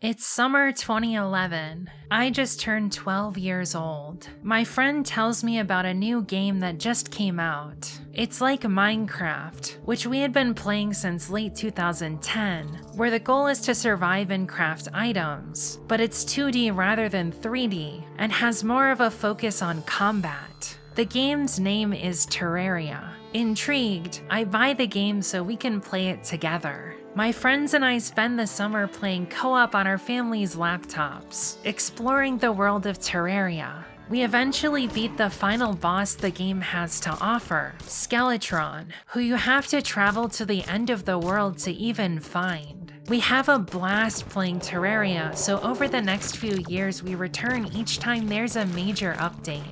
It's summer 2011. I just turned 12 years old. My friend tells me about a new game that just came out. It's like Minecraft, which we had been playing since late 2010, where the goal is to survive and craft items, but it's 2D rather than 3D, and has more of a focus on combat. The game's name is Terraria. Intrigued, I buy the game so we can play it together. My friends and I spend the summer playing co-op on our family's laptops, exploring the world of Terraria. We eventually beat the final boss the game has to offer, Skeletron, who you have to travel to the end of the world to even find. We have a blast playing Terraria, so over the next few years we return each time there's a major update.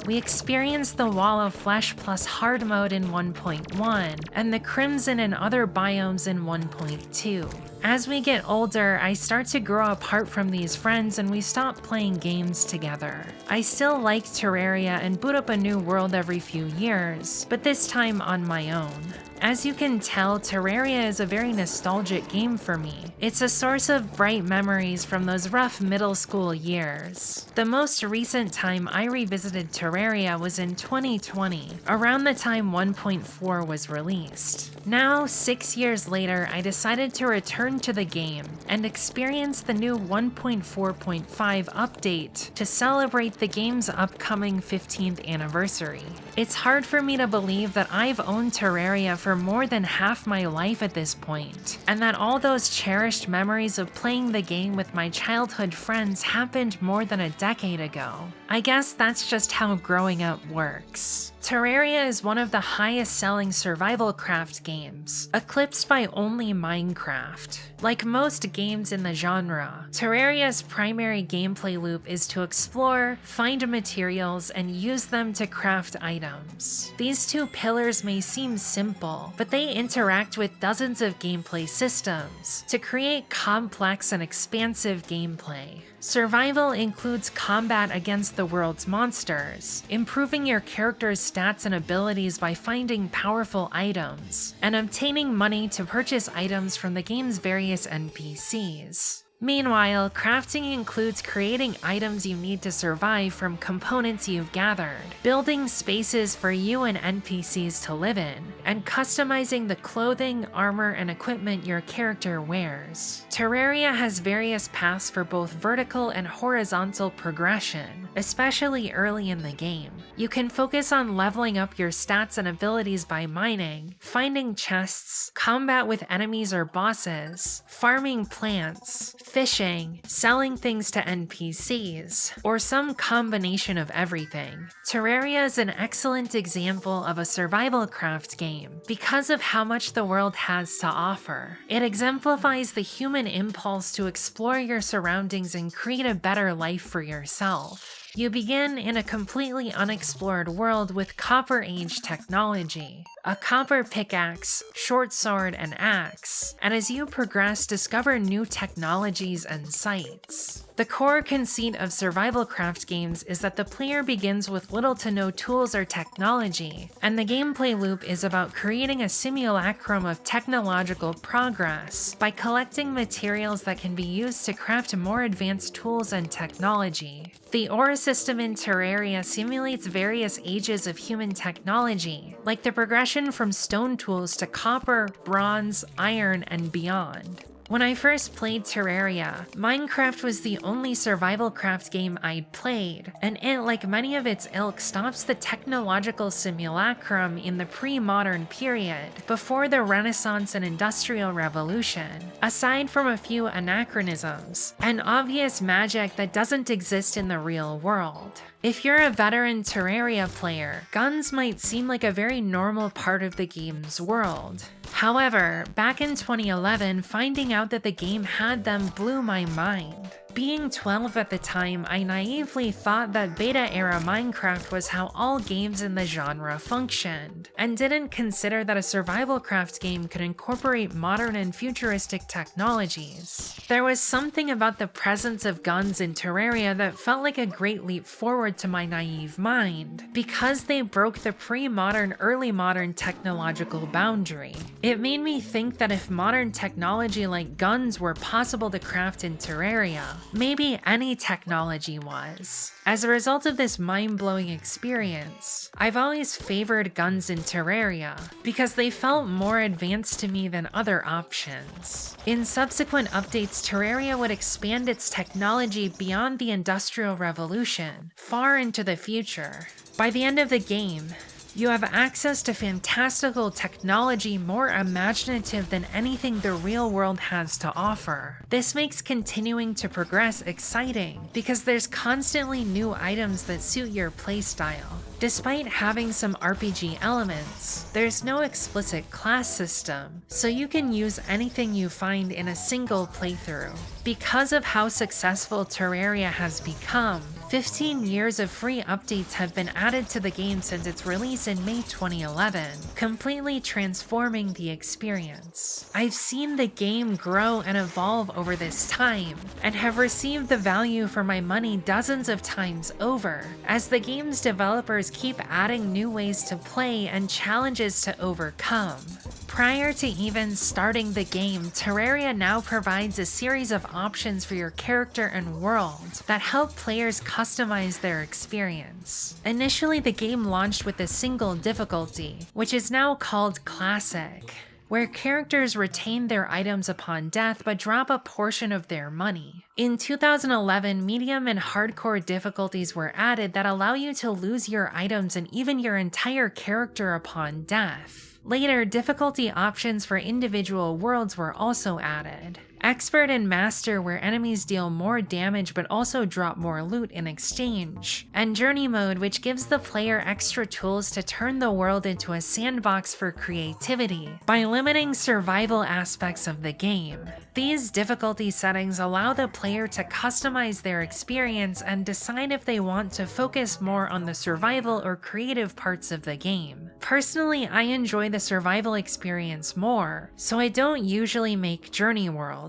We experience the Wall of Flesh plus Hardmode in 1.1, and the Crimson and other biomes in 1.2. As we get older, I start to grow apart from these friends and we stop playing games together. I still like Terraria and boot up a new world every few years, but this time on my own. As you can tell, Terraria is a very nostalgic game for me. It's a source of bright memories from those rough middle school years. The most recent time I revisited Terraria was in 2020, around the time 1.4 was released. Now, 6 years later, I decided to return to the game and experience the new 1.4.5 update to celebrate the game's upcoming 15th anniversary. It's hard for me to believe that I've owned Terraria for more than half my life at this point, and that all those cherished memories of playing the game with my childhood friends happened more than a decade ago. I guess that's just how growing up works. Terraria is one of the highest-selling survival craft games, eclipsed by only Minecraft. Like most games in the genre, Terraria's primary gameplay loop is to explore, find materials, and use them to craft items. These two pillars may seem simple, but they interact with dozens of gameplay systems to create complex and expansive gameplay. Survival includes combat against the world's monsters, improving your character's stats and abilities by finding powerful items, and obtaining money to purchase items from the game's various NPCs. Meanwhile, crafting includes creating items you need to survive from components you've gathered, building spaces for you and NPCs to live in, and customizing the clothing, armor, and equipment your character wears. Terraria has various paths for both vertical and horizontal progression, especially early in the game. You can focus on leveling up your stats and abilities by mining, finding chests, combat with enemies or bosses, farming plants, fishing, selling things to NPCs, or some combination of everything. Terraria is an excellent example of a survival craft game because of how much the world has to offer. It exemplifies the human impulse to explore your surroundings and create a better life for yourself. You begin in a completely unexplored world with Copper Age technology, a copper pickaxe, short sword, and axe, and as you progress, discover new technologies and sites. The core conceit of survival craft games is that the player begins with little to no tools or technology, and the gameplay loop is about creating a simulacrum of technological progress by collecting materials that can be used to craft more advanced tools and technology. The ore system in Terraria simulates various ages of human technology, like the progression from stone tools to copper, bronze, iron, and beyond. When I first played Terraria, Minecraft was the only survival craft game I'd played, and it, like many of its ilk, stops the technological simulacrum in the pre-modern period, before the Renaissance and Industrial Revolution, aside from a few anachronisms, and obvious magic that doesn't exist in the real world. If you're a veteran Terraria player, guns might seem like a very normal part of the game's world. However, back in 2011, finding out that the game had them blew my mind. Being 12 at the time, I naively thought that beta-era Minecraft was how all games in the genre functioned, and didn't consider that a survival craft game could incorporate modern and futuristic technologies. There was something about the presence of guns in Terraria that felt like a great leap forward to my naive mind, because they broke the pre-modern, early modern technological boundary. It made me think that if modern technology like guns were possible to craft in Terraria, maybe any technology was. As a result of this mind-blowing experience, I've always favored guns in Terraria because they felt more advanced to me than other options. In subsequent updates, Terraria would expand its technology beyond the Industrial Revolution, far into the future. By the end of the game, you have access to fantastical technology more imaginative than anything the real world has to offer. This makes continuing to progress exciting because there's constantly new items that suit your playstyle. Despite having some RPG elements, there's no explicit class system, so you can use anything you find in a single playthrough. Because of how successful Terraria has become, 15 years of free updates have been added to the game since its release in May 2011, completely transforming the experience. I've seen the game grow and evolve over this time, and have received the value for my money dozens of times over, as the game's developers keep adding new ways to play and challenges to overcome. Prior to even starting the game, Terraria now provides a series of options for your character and world that help players customize their experience. Initially, the game launched with a single difficulty, which is now called Classic, where characters retain their items upon death but drop a portion of their money. In 2011, medium and hardcore difficulties were added that allow you to lose your items and even your entire character upon death. Later, difficulty options for individual worlds were also added. Expert and Master, where enemies deal more damage but also drop more loot in exchange, and Journey Mode, which gives the player extra tools to turn the world into a sandbox for creativity by limiting survival aspects of the game. These difficulty settings allow the player to customize their experience and decide if they want to focus more on the survival or creative parts of the game. Personally, I enjoy the survival experience more, so I don't usually make journey worlds.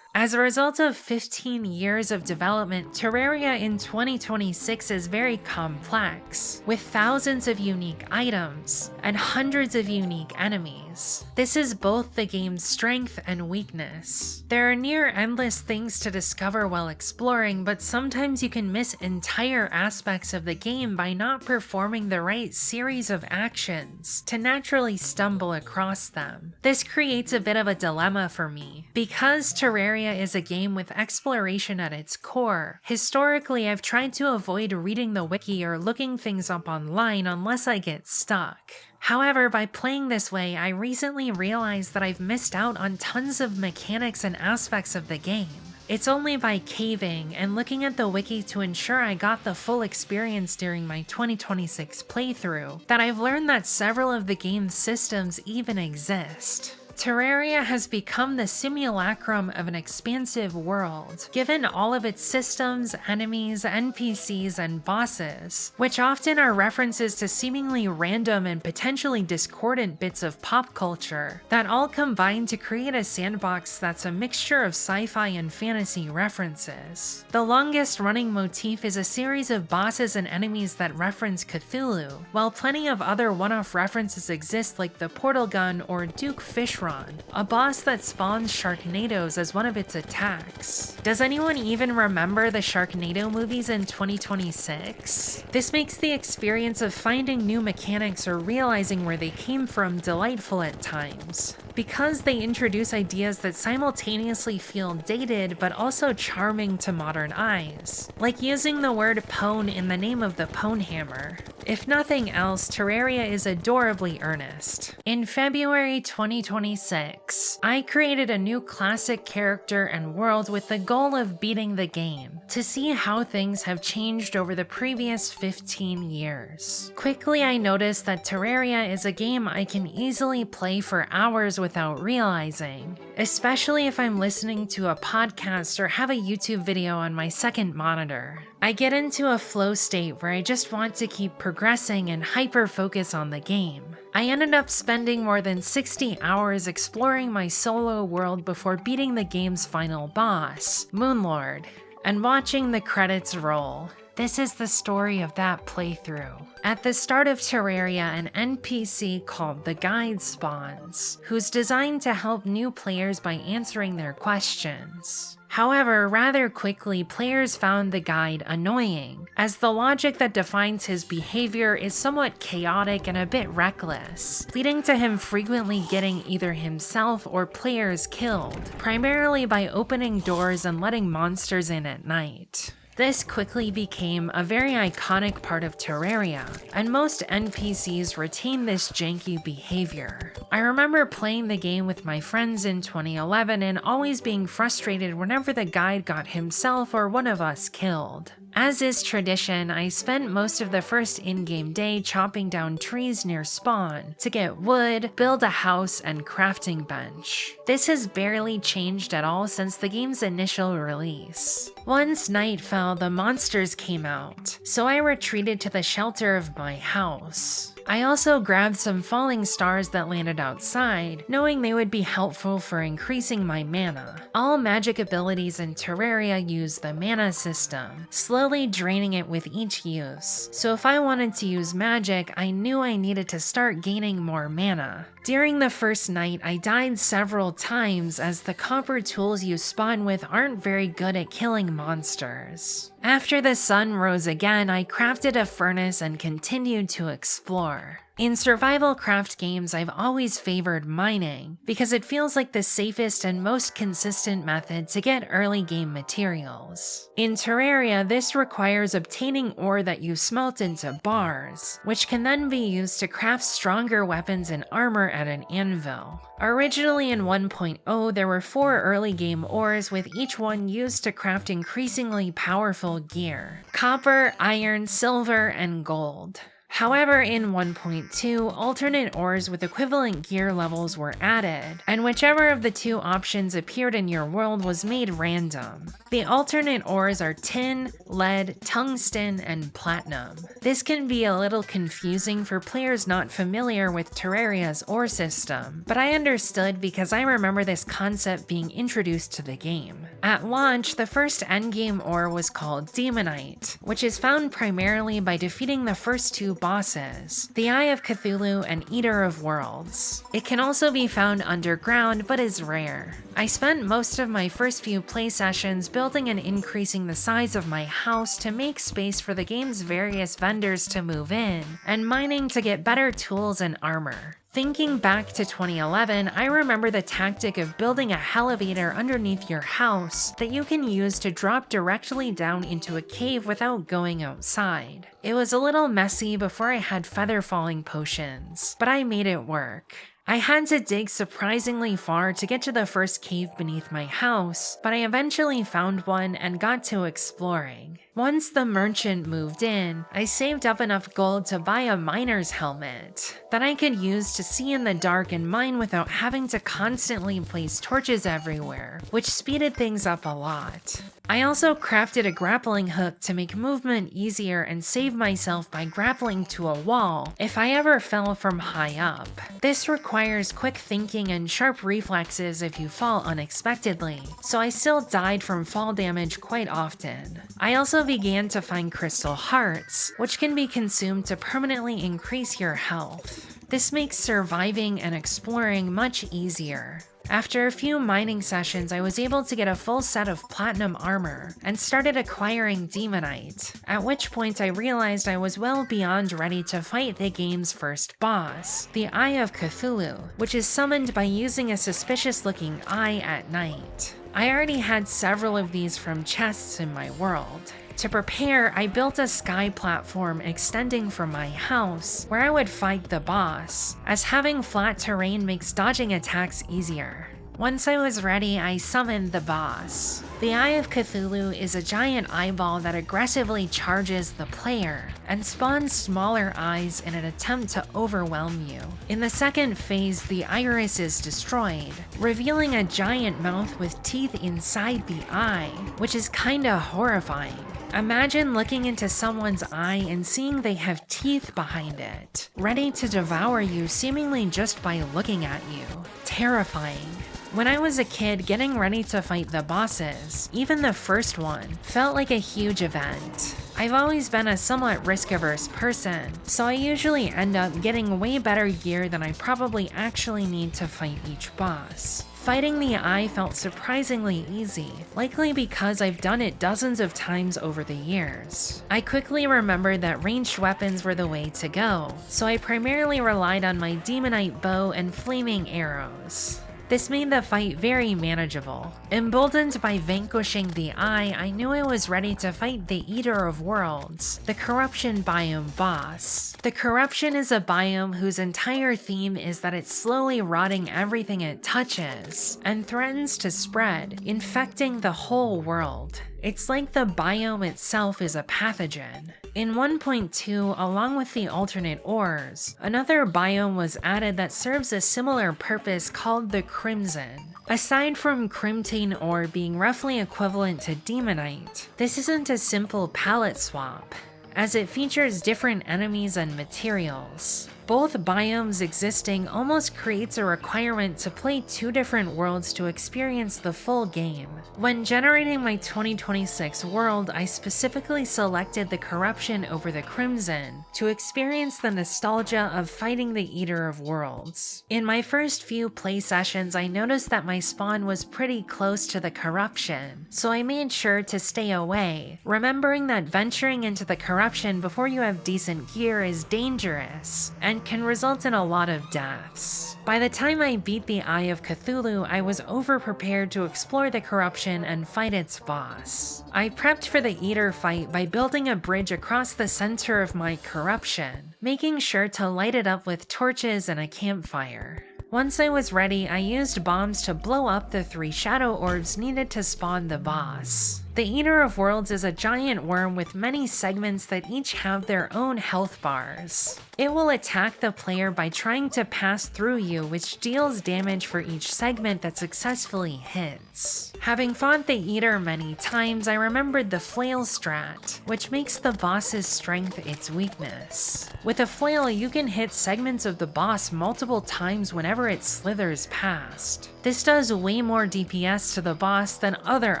As a result of 15 years of development, Terraria in 2026 is very complex, with thousands of unique items and hundreds of unique enemies. This is both the game's strength and weakness. There are near endless things to discover while exploring, but sometimes you can miss entire aspects of the game by not performing the right series of actions to naturally stumble across them. This creates a bit of a dilemma for me. Because Terraria is a game with exploration at its core, historically I've tried to avoid reading the wiki or looking things up online unless I get stuck. However, by playing this way, I recently realized that I've missed out on tons of mechanics and aspects of the game. It's only by caving and looking at the wiki to ensure I got the full experience during my 2026 playthrough that I've learned that several of the game's systems even exist. Terraria has become the simulacrum of an expansive world, given all of its systems, enemies, NPCs, and bosses, which often are references to seemingly random and potentially discordant bits of pop culture that all combine to create a sandbox that's a mixture of sci-fi and fantasy references. The longest running motif is a series of bosses and enemies that reference Cthulhu, while plenty of other one-off references exist like the portal gun or Duke Fishron, a boss that spawns Sharknadoes as one of its attacks. Does anyone even remember the Sharknado movies in 2026? This makes the experience of finding new mechanics or realizing where they came from delightful at times, because they introduce ideas that simultaneously feel dated but also charming to modern eyes, like using the word pwn in the name of the pwn hammer. If nothing else, Terraria is adorably earnest. In February 2026, I created a new classic character and world with the goal of beating the game, to see how things have changed over the previous 15 years. Quickly, I noticed that Terraria is a game I can easily play for hours without realizing, especially if I'm listening to a podcast or have a YouTube video on my second monitor. I get into a flow state where I just want to keep progressing and hyper-focus on the game. I ended up spending more than 60 hours exploring my solo world before beating the game's final boss, Moonlord, and watching the credits roll. This is the story of that playthrough. At the start of Terraria, an NPC called the Guide spawns, who's designed to help new players by answering their questions. However, rather quickly, players found the guide annoying, as the logic that defines his behavior is somewhat chaotic and a bit reckless, leading to him frequently getting either himself or players killed, primarily by opening doors and letting monsters in at night. This quickly became a very iconic part of Terraria, and most NPCs retain this janky behavior. I remember playing the game with my friends in 2011 and always being frustrated whenever the guide got himself or one of us killed. As is tradition, I spent most of the first in-game day chopping down trees near spawn to get wood, build a house, and crafting bench. This has barely changed at all since the game's initial release. Once night fell, the monsters came out, so I retreated to the shelter of my house. I also grabbed some falling stars that landed outside, knowing they would be helpful for increasing my mana. All magic abilities in Terraria use the mana system, slowly draining it with each use. So if I wanted to use magic, I knew I needed to start gaining more mana. During the first night, I died several times as the copper tools you spawn with aren't very good at killing monsters. After the sun rose again, I crafted a furnace and continued to explore. In survival craft games, I've always favored mining, because it feels like the safest and most consistent method to get early game materials. In Terraria, this requires obtaining ore that you smelt into bars, which can then be used to craft stronger weapons and armor at an anvil. Originally in 1.0, there were 4 early game ores, with each one used to craft increasingly powerful gear: copper, iron, silver, and gold. However, in 1.2, alternate ores with equivalent gear levels were added, and whichever of the 2 options appeared in your world was made random. The alternate ores are tin, lead, tungsten, and platinum. This can be a little confusing for players not familiar with Terraria's ore system, but I understood because I remember this concept being introduced to the game. At launch, the first endgame ore was called Demonite, which is found primarily by defeating the first 2 bosses, the Eye of Cthulhu and Eater of Worlds. It can also be found underground, but is rare. I spent most of my first few play sessions building and increasing the size of my house to make space for the game's various vendors to move in, and mining to get better tools and armor. Thinking back to 2011, I remember the tactic of building a elevator underneath your house that you can use to drop directly down into a cave without going outside. It was a little messy before I had feather falling potions, but I made it work. I had to dig surprisingly far to get to the first cave beneath my house, but I eventually found one and got to exploring. Once the merchant moved in, I saved up enough gold to buy a miner's helmet that I could use to see in the dark and mine without having to constantly place torches everywhere, which speeded things up a lot. I also crafted a grappling hook to make movement easier and save myself by grappling to a wall if I ever fell from high up. This requires quick thinking and sharp reflexes if you fall unexpectedly, so I still died from fall damage quite often. I also began to find crystal hearts, which can be consumed to permanently increase your health. This makes surviving and exploring much easier. After a few mining sessions, I was able to get a full set of platinum armor and started acquiring Demonite, at which point I realized I was well beyond ready to fight the game's first boss, the Eye of Cthulhu, which is summoned by using a suspicious-looking eye at night. I already had several of these from chests in my world. To prepare, I built a sky platform extending from my house where I would fight the boss, as having flat terrain makes dodging attacks easier. Once I was ready, I summoned the boss. The Eye of Cthulhu is a giant eyeball that aggressively charges the player and spawns smaller eyes in an attempt to overwhelm you. In the second phase, the iris is destroyed, revealing a giant mouth with teeth inside the eye, which is kinda horrifying. Imagine looking into someone's eye and seeing they have teeth behind it, ready to devour you seemingly just by looking at you. Terrifying. When I was a kid, getting ready to fight the bosses, even the first one, felt like a huge event. I've always been a somewhat risk-averse person, so I usually end up getting way better gear than I probably actually need to fight each boss. Fighting the eye felt surprisingly easy, likely because I've done it dozens of times over the years. I quickly remembered that ranged weapons were the way to go, so I primarily relied on my demonite bow and flaming arrows. This made the fight very manageable. Emboldened by vanquishing the eye, I knew I was ready to fight the Eater of Worlds, the Corruption biome boss. The Corruption is a biome whose entire theme is that it's slowly rotting everything it touches, and threatens to spread, infecting the whole world. It's like the biome itself is a pathogen. In 1.2, along with the alternate ores, another biome was added that serves a similar purpose called the Crimson. Aside from Crimtane ore being roughly equivalent to Demonite, this isn't a simple palette swap, as it features different enemies and materials. Both biomes existing almost creates a requirement to play two different worlds to experience the full game. When generating my 2026 world, I specifically selected the Corruption over the Crimson to experience the nostalgia of fighting the Eater of Worlds. In my first few play sessions, I noticed that my spawn was pretty close to the Corruption, so I made sure to stay away, remembering that venturing into the Corruption before you have decent gear is dangerous, and can result in a lot of deaths. By the time I beat the Eye of Cthulhu, I was over-prepared to explore the Corruption and fight its boss. I prepped for the Eater fight by building a bridge across the center of my Corruption, making sure to light it up with torches and a campfire. Once I was ready, I used bombs to blow up the 3 shadow orbs needed to spawn the boss. The Eater of Worlds is a giant worm with many segments that each have their own health bars. It will attack the player by trying to pass through you, which deals damage for each segment that successfully hits. Having fought the Eater many times, I remembered the flail strat, which makes the boss's strength its weakness. With a flail, you can hit segments of the boss multiple times whenever it slithers past. This does way more DPS to the boss than other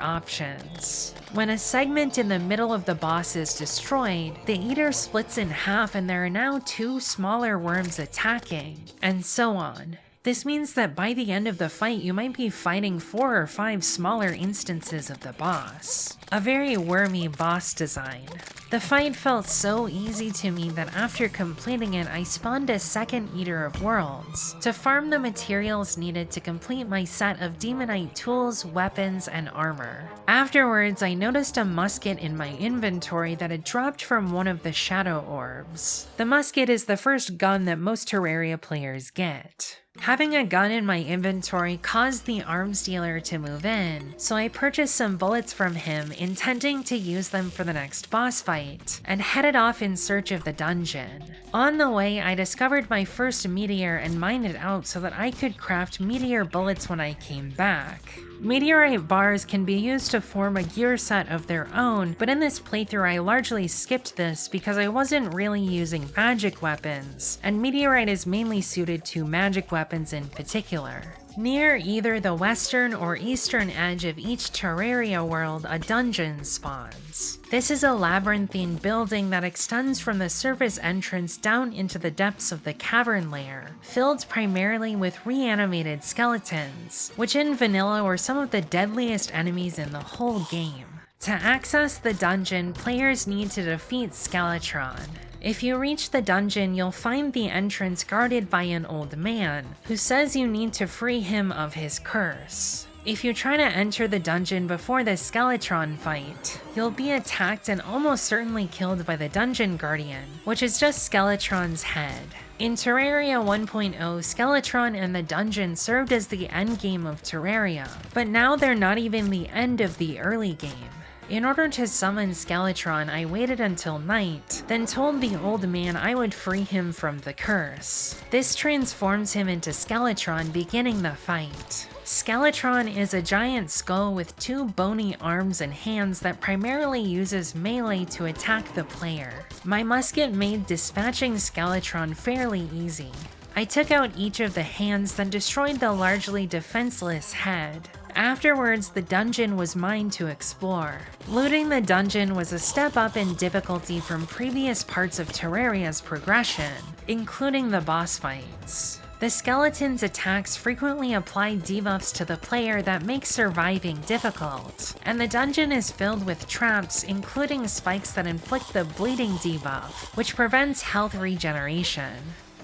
options. When a segment in the middle of the boss is destroyed, the Eater splits in half and there are now 2 smaller worms attacking, and so on. This means that by the end of the fight, you might be fighting 4 or 5 smaller instances of the boss. A very wormy boss design. The fight felt so easy to me that after completing it, I spawned a second Eater of Worlds to farm the materials needed to complete my set of demonite tools, weapons, and armor. Afterwards, I noticed a musket in my inventory that had dropped from one of the shadow orbs. The musket is the first gun that most Terraria players get. Having a gun in my inventory caused the arms dealer to move in, so I purchased some bullets from him, intending to use them for the next boss fight, and headed off in search of the dungeon. On the way, I discovered my first meteor and mined it out so that I could craft meteor bullets when I came back. Meteorite bars can be used to form a gear set of their own, but in this playthrough I largely skipped this because I wasn't really using magic weapons, and meteorite is mainly suited to magic weapons in particular. Near either the western or eastern edge of each Terraria world, a dungeon spawns. This is a labyrinthine building that extends from the surface entrance down into the depths of the cavern layer, filled primarily with reanimated skeletons, which in vanilla were some of the deadliest enemies in the whole game. To access the dungeon, players need to defeat Skeletron. If you reach the dungeon, you'll find the entrance guarded by an old man, who says you need to free him of his curse. If you try to enter the dungeon before the Skeletron fight, you'll be attacked and almost certainly killed by the Dungeon Guardian, which is just Skeletron's head. In Terraria 1.0, Skeletron and the dungeon served as the endgame of Terraria, but now they're not even the end of the early game. In order to summon Skeletron, I waited until night, then told the old man I would free him from the curse. This transforms him into Skeletron, beginning the fight. Skeletron is a giant skull with two bony arms and hands that primarily uses melee to attack the player. My musket made dispatching Skeletron fairly easy. I took out each of the hands, then destroyed the largely defenseless head. Afterwards, the dungeon was mine to explore. Looting the dungeon was a step up in difficulty from previous parts of Terraria's progression, including the boss fights. The skeleton's attacks frequently apply debuffs to the player that make surviving difficult, and the dungeon is filled with traps, including spikes that inflict the bleeding debuff, which prevents health regeneration.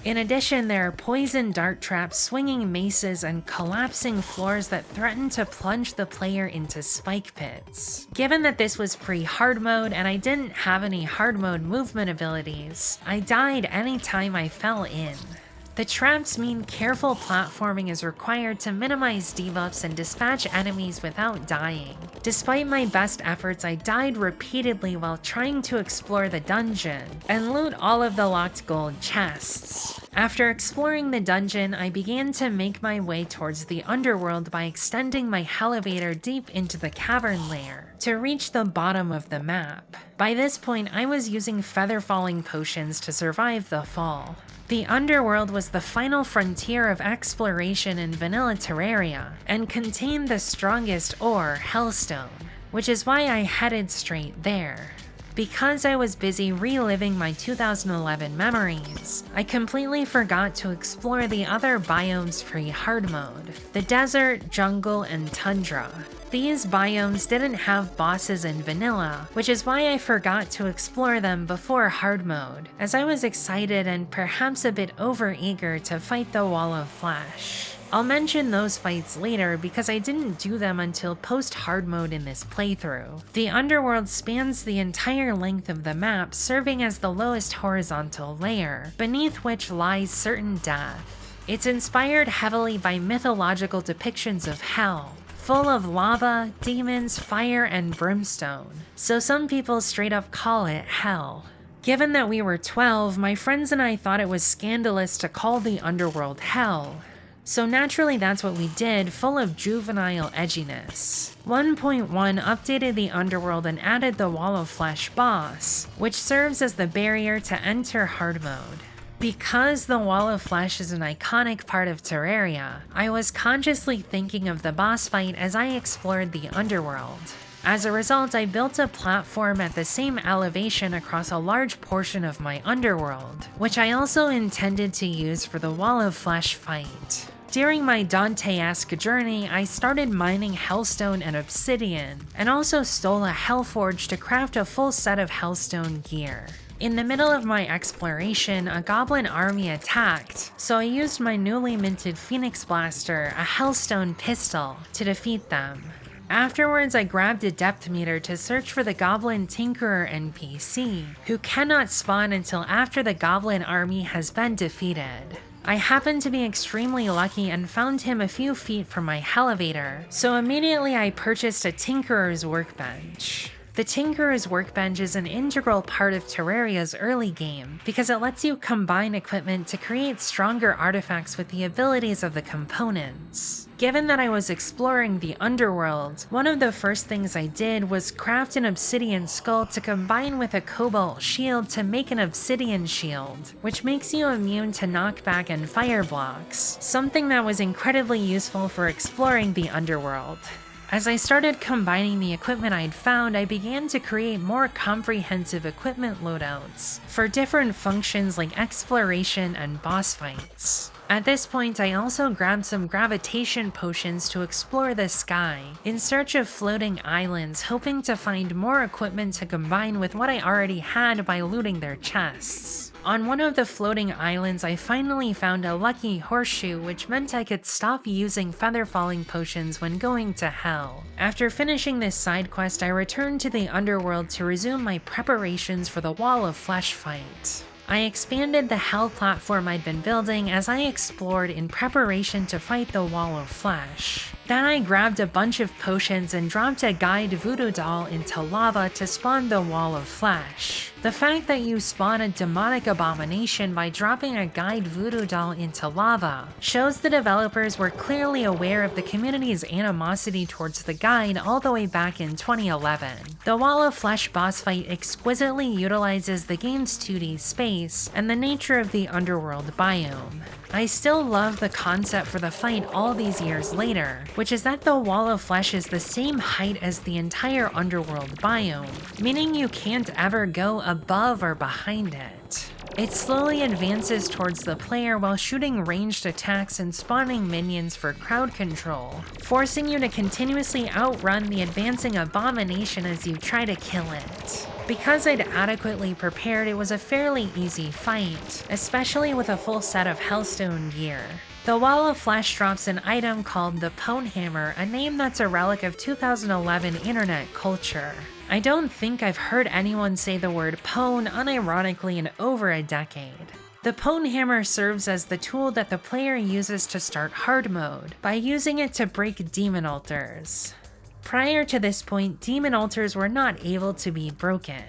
In addition, there are poison dart traps, swinging maces, and collapsing floors that threaten to plunge the player into spike pits. Given that this was pre-hard mode and I didn't have any hard mode movement abilities, I died anytime I fell in. The traps mean careful platforming is required to minimize debuffs and dispatch enemies without dying. Despite my best efforts, I died repeatedly while trying to explore the dungeon and loot all of the locked gold chests. After exploring the dungeon, I began to make my way towards the Underworld by extending my elevator deep into the cavern layer to reach the bottom of the map. By this point, I was using feather falling potions to survive the fall. The Underworld was the final frontier of exploration in vanilla Terraria, and contained the strongest ore, Hellstone, which is why I headed straight there. Because I was busy reliving my 2011 memories, I completely forgot to explore the other biomes pre-hard mode: the desert, jungle, and tundra. These biomes didn't have bosses in vanilla, which is why I forgot to explore them before hard mode, as I was excited and perhaps a bit overeager to fight the Wall of Flesh. I'll mention those fights later because I didn't do them until post-hard mode in this playthrough. The Underworld spans the entire length of the map, serving as the lowest horizontal layer, beneath which lies certain death. It's inspired heavily by mythological depictions of hell, full of lava, demons, fire, and brimstone, so some people straight up call it hell. Given that we were 12, my friends and I thought it was scandalous to call the Underworld hell, so naturally that's what we did, full of juvenile edginess. 1.1 updated the Underworld and added the Wall of Flesh boss, which serves as the barrier to enter hard mode. Because the Wall of Flesh is an iconic part of Terraria, I was consciously thinking of the boss fight as I explored the Underworld. As a result, I built a platform at the same elevation across a large portion of my Underworld, which I also intended to use for the Wall of Flesh fight. During my Dante-esque journey, I started mining hellstone and obsidian, and also stole a hellforge to craft a full set of hellstone gear. In the middle of my exploration, a goblin army attacked, so I used my newly minted Phoenix Blaster, a hellstone pistol, to defeat them. Afterwards, I grabbed a depth meter to search for the Goblin Tinkerer NPC, who cannot spawn until after the goblin army has been defeated. I happened to be extremely lucky and found him a few feet from my elevator, so immediately I purchased a Tinkerer's Workbench. The Tinkerer's Workbench is an integral part of Terraria's early game because it lets you combine equipment to create stronger artifacts with the abilities of the components. Given that I was exploring the Underworld, one of the first things I did was craft an obsidian skull to combine with a cobalt shield to make an obsidian shield, which makes you immune to knockback and fire blocks, something that was incredibly useful for exploring the Underworld. As I started combining the equipment I'd found, I began to create more comprehensive equipment loadouts for different functions like exploration and boss fights. At this point, I also grabbed some gravitation potions to explore the sky, in search of floating islands, hoping to find more equipment to combine with what I already had by looting their chests. On one of the floating islands, I finally found a lucky horseshoe, which meant I could stop using feather falling potions when going to hell. After finishing this side quest, I returned to the Underworld to resume my preparations for the Wall of Flesh fight. I expanded the hell platform I'd been building as I explored in preparation to fight the Wall of Flesh. Then I grabbed a bunch of potions and dropped a guide voodoo doll into lava to spawn the Wall of Flesh. The fact that you spawn a demonic abomination by dropping a guide voodoo doll into lava shows the developers were clearly aware of the community's animosity towards the guide all the way back in 2011. The Wall of Flesh boss fight exquisitely utilizes the game's 2D space and the nature of the Underworld biome. I still love the concept for the fight all these years later, which is that the Wall of Flesh is the same height as the entire Underworld biome, meaning you can't ever go above or behind it. It slowly advances towards the player while shooting ranged attacks and spawning minions for crowd control, forcing you to continuously outrun the advancing abomination as you try to kill it. Because I'd adequately prepared, it was a fairly easy fight, especially with a full set of Hellstone gear. The Wall of Flesh drops an item called the Pwn Hammer, a name that's a relic of 2011 internet culture. I don't think I've heard anyone say the word pwn unironically in over a decade. The Pwn Hammer serves as the tool that the player uses to start hard mode, by using it to break demon altars. Prior to this point, demon altars were not able to be broken.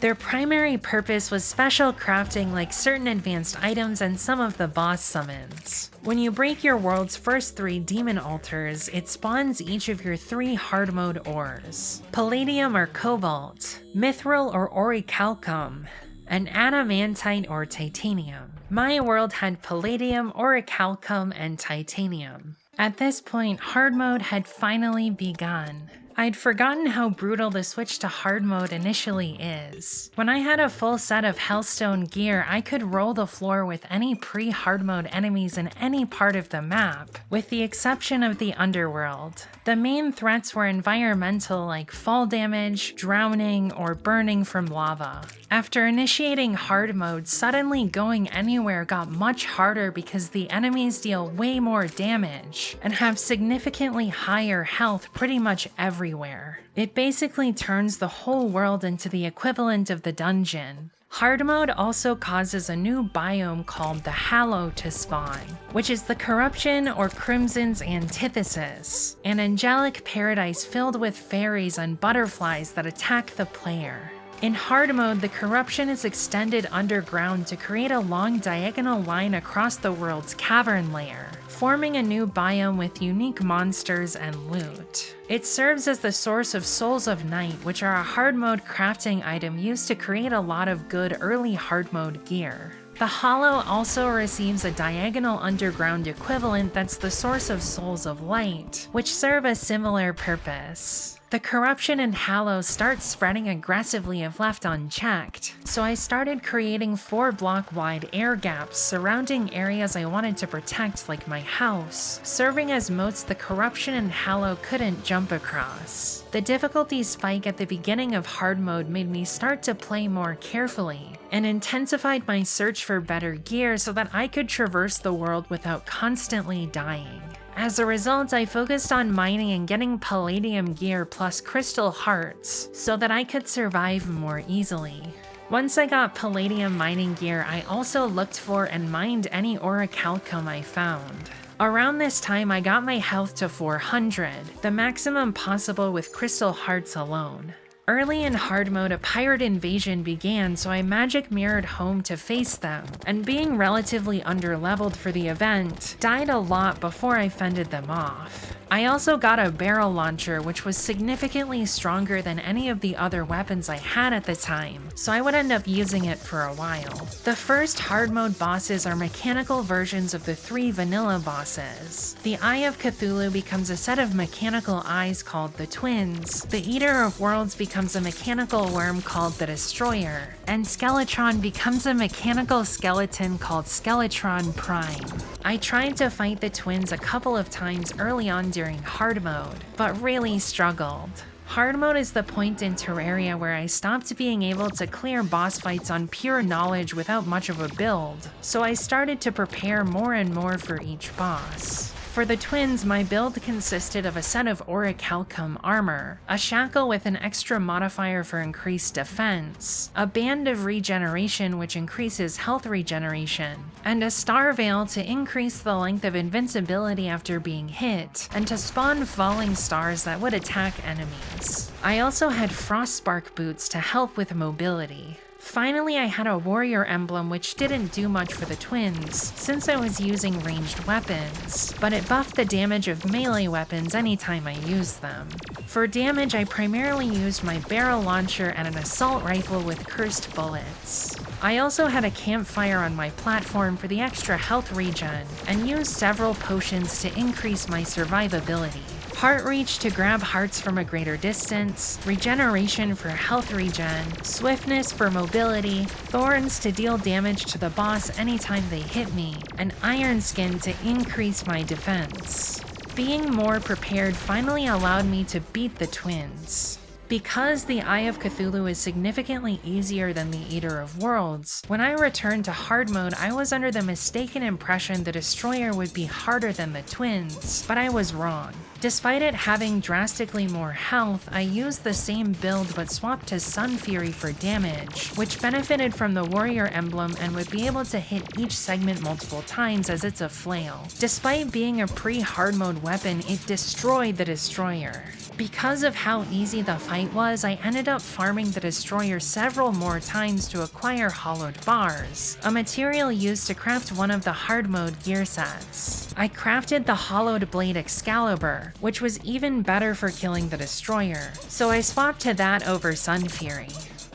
Their primary purpose was special crafting like certain advanced items and some of the boss summons. When you break your world's first 3 demon altars, it spawns each of your 3 hard mode ores: palladium or cobalt, mithril or orichalcum, and adamantite or titanium. My world had palladium, orichalcum, and titanium. At this point, hard mode had finally begun. I'd forgotten how brutal the switch to hard mode initially is. When I had a full set of Hellstone gear, I could roll the floor with any pre-hard mode enemies in any part of the map, with the exception of the Underworld. The main threats were environmental, like fall damage, drowning, or burning from lava. After initiating hard mode, suddenly going anywhere got much harder because the enemies deal way more damage and have significantly higher health pretty much everywhere. It basically turns the whole world into the equivalent of the dungeon. Hard mode also causes a new biome called the Hallow to spawn, which is the corruption or crimson's antithesis, an angelic paradise filled with fairies and butterflies that attack the player. In hard mode, the corruption is extended underground to create a long diagonal line across the world's cavern layer, forming a new biome with unique monsters and loot. It serves as the source of Souls of Night, which are a hard mode crafting item used to create a lot of good early hard mode gear. The Hollow also receives a diagonal underground equivalent that's the source of Souls of Light, which serve a similar purpose. The corruption in Hallow starts spreading aggressively if left unchecked, so I started creating 4-block-wide air gaps surrounding areas I wanted to protect, like my house, serving as moats the corruption in Hallow couldn't jump across. The difficulty spike at the beginning of hard mode made me start to play more carefully, and intensified my search for better gear so that I could traverse the world without constantly dying. As a result, I focused on mining and getting palladium gear plus crystal hearts so that I could survive more easily. Once I got palladium mining gear, I also looked for and mined any orichalcum I found. Around this time, I got my health to 400, the maximum possible with crystal hearts alone. Early in hard mode, a pirate invasion began, so I magic mirrored home to face them, and being relatively underleveled for the event, died a lot before I fended them off. I also got a barrel launcher, which was significantly stronger than any of the other weapons I had at the time, so I would end up using it for a while. The first hard mode bosses are mechanical versions of the 3 vanilla bosses. The Eye of Cthulhu becomes a set of mechanical eyes called the Twins, the Eater of Worlds becomes a mechanical worm called the Destroyer, and Skeletron becomes a mechanical skeleton called Skeletron Prime. I tried to fight the twins a couple of times early on during hard mode, but really struggled. Hard mode is the point in Terraria where I stopped being able to clear boss fights on pure knowledge without much of a build, so I started to prepare more and more for each boss. For the twins, my build consisted of a set of orichalcum armor, a shackle with an extra modifier for increased defense, a band of regeneration which increases health regeneration, and a star veil to increase the length of invincibility after being hit, and to spawn falling stars that would attack enemies. I also had frostspark boots to help with mobility. Finally, I had a warrior emblem which didn't do much for the twins, since I was using ranged weapons, but it buffed the damage of melee weapons anytime I used them. For damage, I primarily used my barrel launcher and an assault rifle with cursed bullets. I also had a campfire on my platform for the extra health regen, and used several potions to increase my survivability. Heart Reach to grab hearts from a greater distance, Regeneration for health regen, Swiftness for mobility, Thorns to deal damage to the boss anytime they hit me, and Iron Skin to increase my defense. Being more prepared finally allowed me to beat the twins. Because the Eye of Cthulhu is significantly easier than the Eater of Worlds, when I returned to hard mode, I was under the mistaken impression the Destroyer would be harder than the twins, but I was wrong. Despite it having drastically more health, I used the same build but swapped to Sun Fury for damage, which benefited from the warrior emblem and would be able to hit each segment multiple times as it's a flail. Despite being a pre-hard mode weapon, it destroyed the Destroyer. Because of how easy the fight was, I ended up farming the Destroyer several more times to acquire hollowed bars, a material used to craft one of the hard mode gear sets. I crafted the hollowed blade Excalibur, which was even better for killing the Destroyer, so I swapped to that over Sun Fury.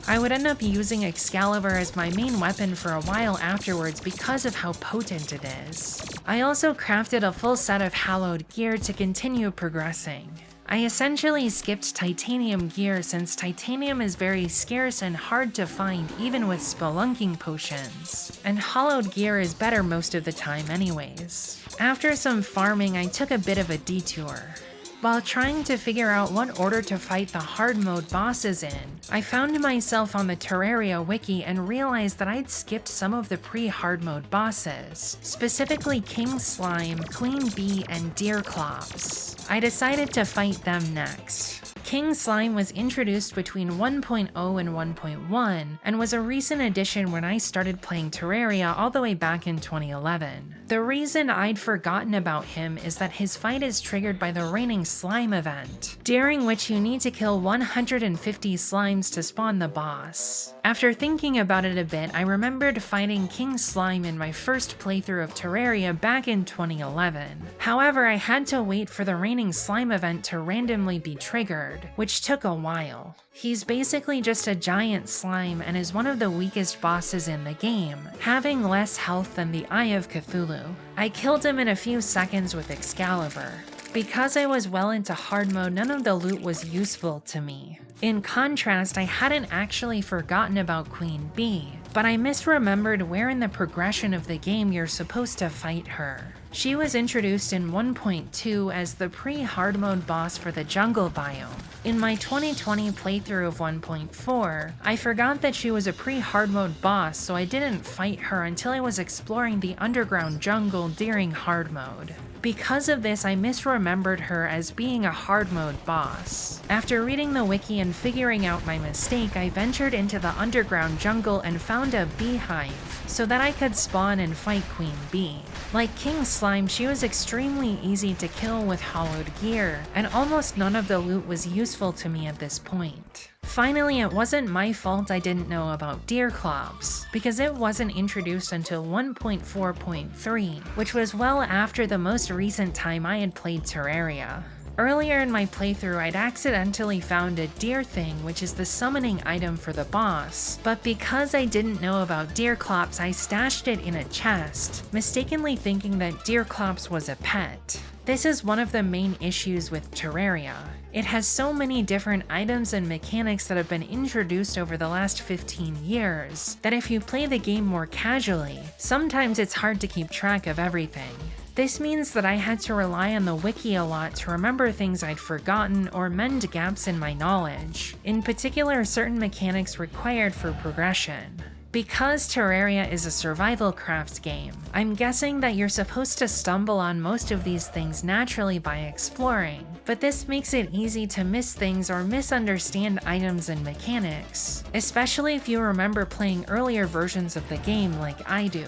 I would end up using Excalibur as my main weapon for a while afterwards because of how potent it is. I also crafted a full set of hallowed gear to continue progressing. I essentially skipped titanium gear since titanium is very scarce and hard to find even with spelunking potions, and hollowed gear is better most of the time anyways. After some farming, I took a bit of a detour. While trying to figure out what order to fight the hard mode bosses in, I found myself on the Terraria wiki and realized that I'd skipped some of the pre-hard mode bosses, specifically King Slime, Queen Bee, and Deerclops. I decided to fight them next. King Slime was introduced between 1.0 and 1.1, and was a recent addition when I started playing Terraria all the way back in 2011. The reason I'd forgotten about him is that his fight is triggered by the Raining Slime event, during which you need to kill 150 slimes to spawn the boss. After thinking about it a bit, I remembered fighting King Slime in my first playthrough of Terraria back in 2011. However, I had to wait for the Raining Slime event to randomly be triggered, which took a while. He's basically just a giant slime and is one of the weakest bosses in the game, having less health than the Eye of Cthulhu. I killed him in a few seconds with Excalibur. Because I was well into hard mode, none of the loot was useful to me. In contrast, I hadn't actually forgotten about Queen Bee, but I misremembered where in the progression of the game you're supposed to fight her. She was introduced in 1.2 as the pre-hard mode boss for the jungle biome. In my 2020 playthrough of 1.4, I forgot that she was a pre-hard mode boss, so I didn't fight her until I was exploring the underground jungle during hard mode. Because of this, I misremembered her as being a hard mode boss. After reading the wiki and figuring out my mistake, I ventured into the underground jungle and found a beehive so that I could spawn and fight Queen Bee. Like King Slime, she was extremely easy to kill with hollowed gear, and almost none of the loot was useful to me at this point. Finally, it wasn't my fault I didn't know about Deerclops, because it wasn't introduced until 1.4.3, which was well after the most recent time I had played Terraria. Earlier in my playthrough, I'd accidentally found a deer thing, which is the summoning item for the boss, but because I didn't know about Deerclops, I stashed it in a chest, mistakenly thinking that Deerclops was a pet. This is one of the main issues with Terraria. It has so many different items and mechanics that have been introduced over the last 15 years, that if you play the game more casually, sometimes it's hard to keep track of everything. This means that I had to rely on the wiki a lot to remember things I'd forgotten or mend gaps in my knowledge, in particular certain mechanics required for progression. Because Terraria is a survival crafts game, I'm guessing that you're supposed to stumble on most of these things naturally by exploring, but this makes it easy to miss things or misunderstand items and mechanics, especially if you remember playing earlier versions of the game like I do.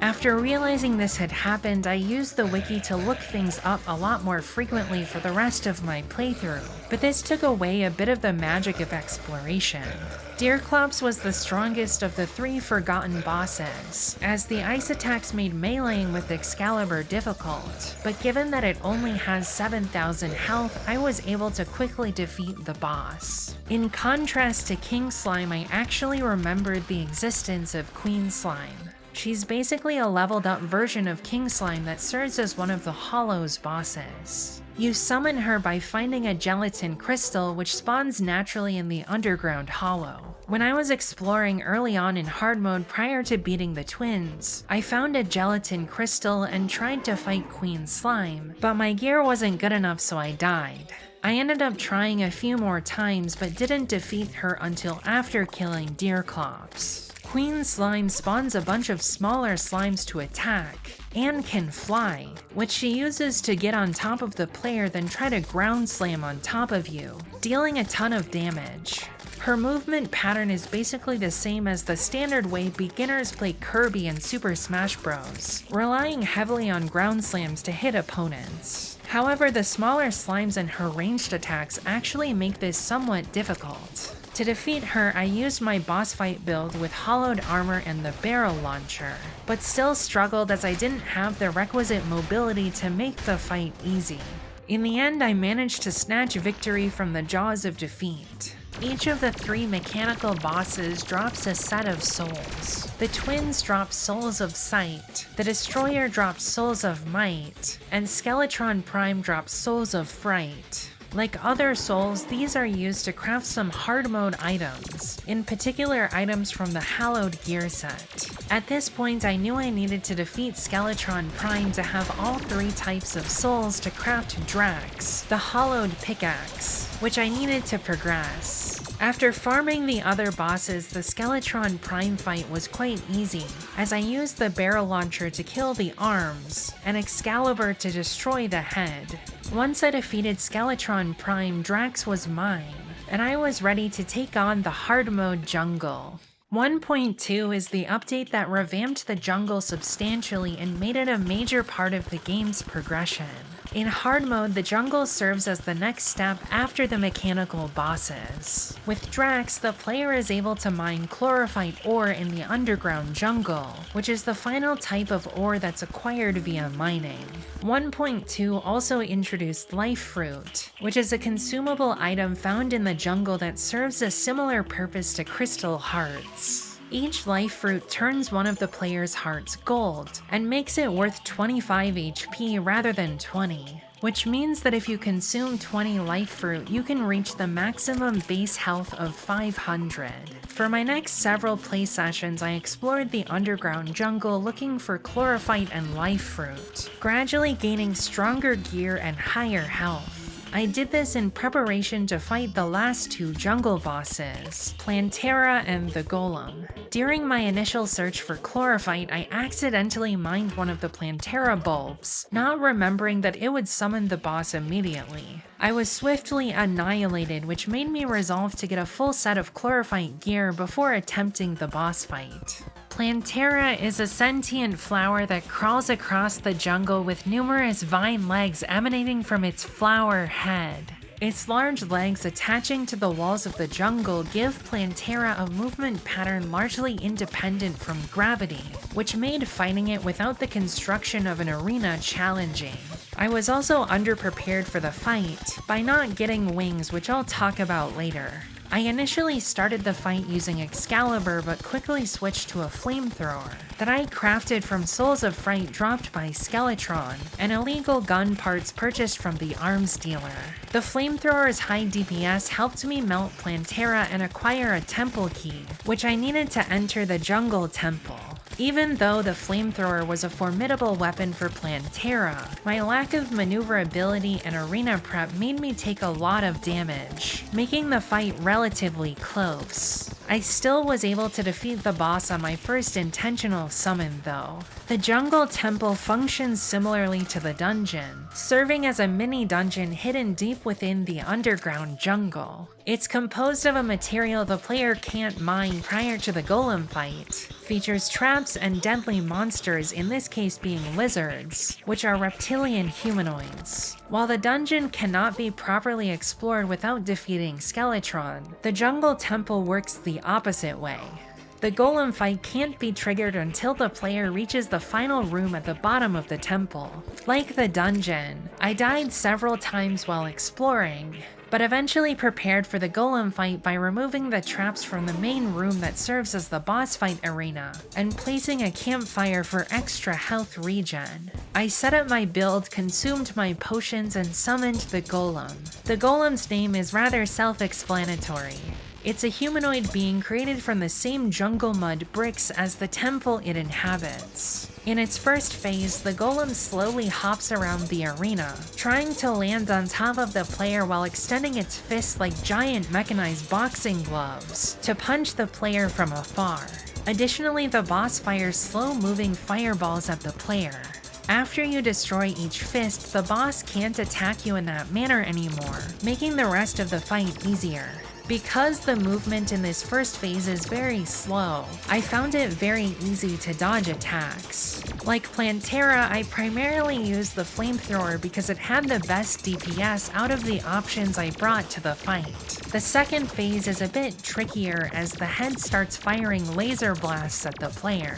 After realizing this had happened, I used the wiki to look things up a lot more frequently for the rest of my playthrough, but this took away a bit of the magic of exploration. Deerclops was the strongest of the 3 forgotten bosses, as the ice attacks made meleeing with Excalibur difficult, but given that it only has 7,000 health, I was able to quickly defeat the boss. In contrast to King Slime, I actually remembered the existence of Queen Slime. She's basically a leveled up version of King Slime that serves as one of the Hollow's bosses. You summon her by finding a gelatin crystal which spawns naturally in the underground hollow. When I was exploring early on in hard mode prior to beating the twins, I found a gelatin crystal and tried to fight Queen Slime, but my gear wasn't good enough so I died. I ended up trying a few more times but didn't defeat her until after killing Deerclops. Queen Slime spawns a bunch of smaller slimes to attack, and can fly, which she uses to get on top of the player then try to ground slam on top of you, dealing a ton of damage. Her movement pattern is basically the same as the standard way beginners play Kirby and Super Smash Bros., relying heavily on ground slams to hit opponents. However, the smaller slimes and her ranged attacks actually make this somewhat difficult. To defeat her, I used my boss fight build with hollowed armor and the barrel launcher, but still struggled as I didn't have the requisite mobility to make the fight easy. In the end, I managed to snatch victory from the jaws of defeat. Each of the 3 mechanical bosses drops a set of souls. The twins drop Souls of Sight, the Destroyer drops Souls of Might, and Skeletron Prime drops Souls of Fright. Like other souls, these are used to craft some hard mode items, in particular items from the Hallowed gear set. At this point, I knew I needed to defeat Skeletron Prime to have all 3 types of souls to craft Drax, the Hallowed pickaxe, which I needed to progress. After farming the other bosses, the Skeletron Prime fight was quite easy, as I used the barrel launcher to kill the arms, and Excalibur to destroy the head. Once I defeated Skeletron Prime, Drax was mine, and I was ready to take on the hard mode jungle. 1.2 is the update that revamped the jungle substantially and made it a major part of the game's progression. In hard mode, the jungle serves as the next step after the mechanical bosses. With Drax, the player is able to mine chlorophyte ore in the underground jungle, which is the final type of ore that's acquired via mining. 1.2 also introduced Life Fruit, which is a consumable item found in the jungle that serves a similar purpose to crystal hearts. Each life fruit turns one of the player's hearts gold, and makes it worth 25 HP rather than 20, which means that if you consume 20 life fruit, you can reach the maximum base health of 500. For my next several play sessions, I explored the underground jungle looking for chlorophyte and life fruit, gradually gaining stronger gear and higher health. I did this in preparation to fight the last 2 jungle bosses, Plantera and the Golem. During my initial search for chlorophyte, I accidentally mined one of the Plantera bulbs, not remembering that it would summon the boss immediately. I was swiftly annihilated, which made me resolve to get a full set of chlorophyte gear before attempting the boss fight. Plantera is a sentient flower that crawls across the jungle with numerous vine legs emanating from its flower head. Its large legs attaching to the walls of the jungle give Plantera a movement pattern largely independent from gravity, which made fighting it without the construction of an arena challenging. I was also underprepared for the fight by not getting wings, which I'll talk about later. I initially started the fight using Excalibur but quickly switched to a flamethrower that I crafted from Souls of Fright dropped by Skeletron and illegal gun parts purchased from the arms dealer. The flamethrower's high DPS helped me melt Plantera and acquire a temple key, which I needed to enter the jungle temple. Even though the flamethrower was a formidable weapon for Plantera, my lack of maneuverability and arena prep made me take a lot of damage, making the fight relatively close. I still was able to defeat the boss on my first intentional summon though. The jungle temple functions similarly to the dungeon, serving as a mini dungeon hidden deep within the underground jungle. It's composed of a material the player can't mine prior to the golem fight, features traps and deadly monsters, in this case being lizards, which are reptilian humanoids. While the dungeon cannot be properly explored without defeating Skeletron, the jungle temple works the opposite way. The golem fight can't be triggered until the player reaches the final room at the bottom of the temple. Like the dungeon, I died several times while exploring, but eventually prepared for the golem fight by removing the traps from the main room that serves as the boss fight arena, and placing a campfire for extra health regen. I set up my build, consumed my potions, and summoned the golem. The golem's name is rather self-explanatory. It's a humanoid being created from the same jungle mud bricks as the temple it inhabits. In its first phase, the golem slowly hops around the arena, trying to land on top of the player while extending its fists like giant mechanized boxing gloves to punch the player from afar. Additionally, the boss fires slow-moving fireballs at the player. After you destroy each fist, the boss can't attack you in that manner anymore, making the rest of the fight easier. Because the movement in this first phase is very slow, I found it very easy to dodge attacks. Like Plantera, I primarily used the flamethrower because it had the best DPS out of the options I brought to the fight. The second phase is a bit trickier as the head starts firing laser blasts at the player.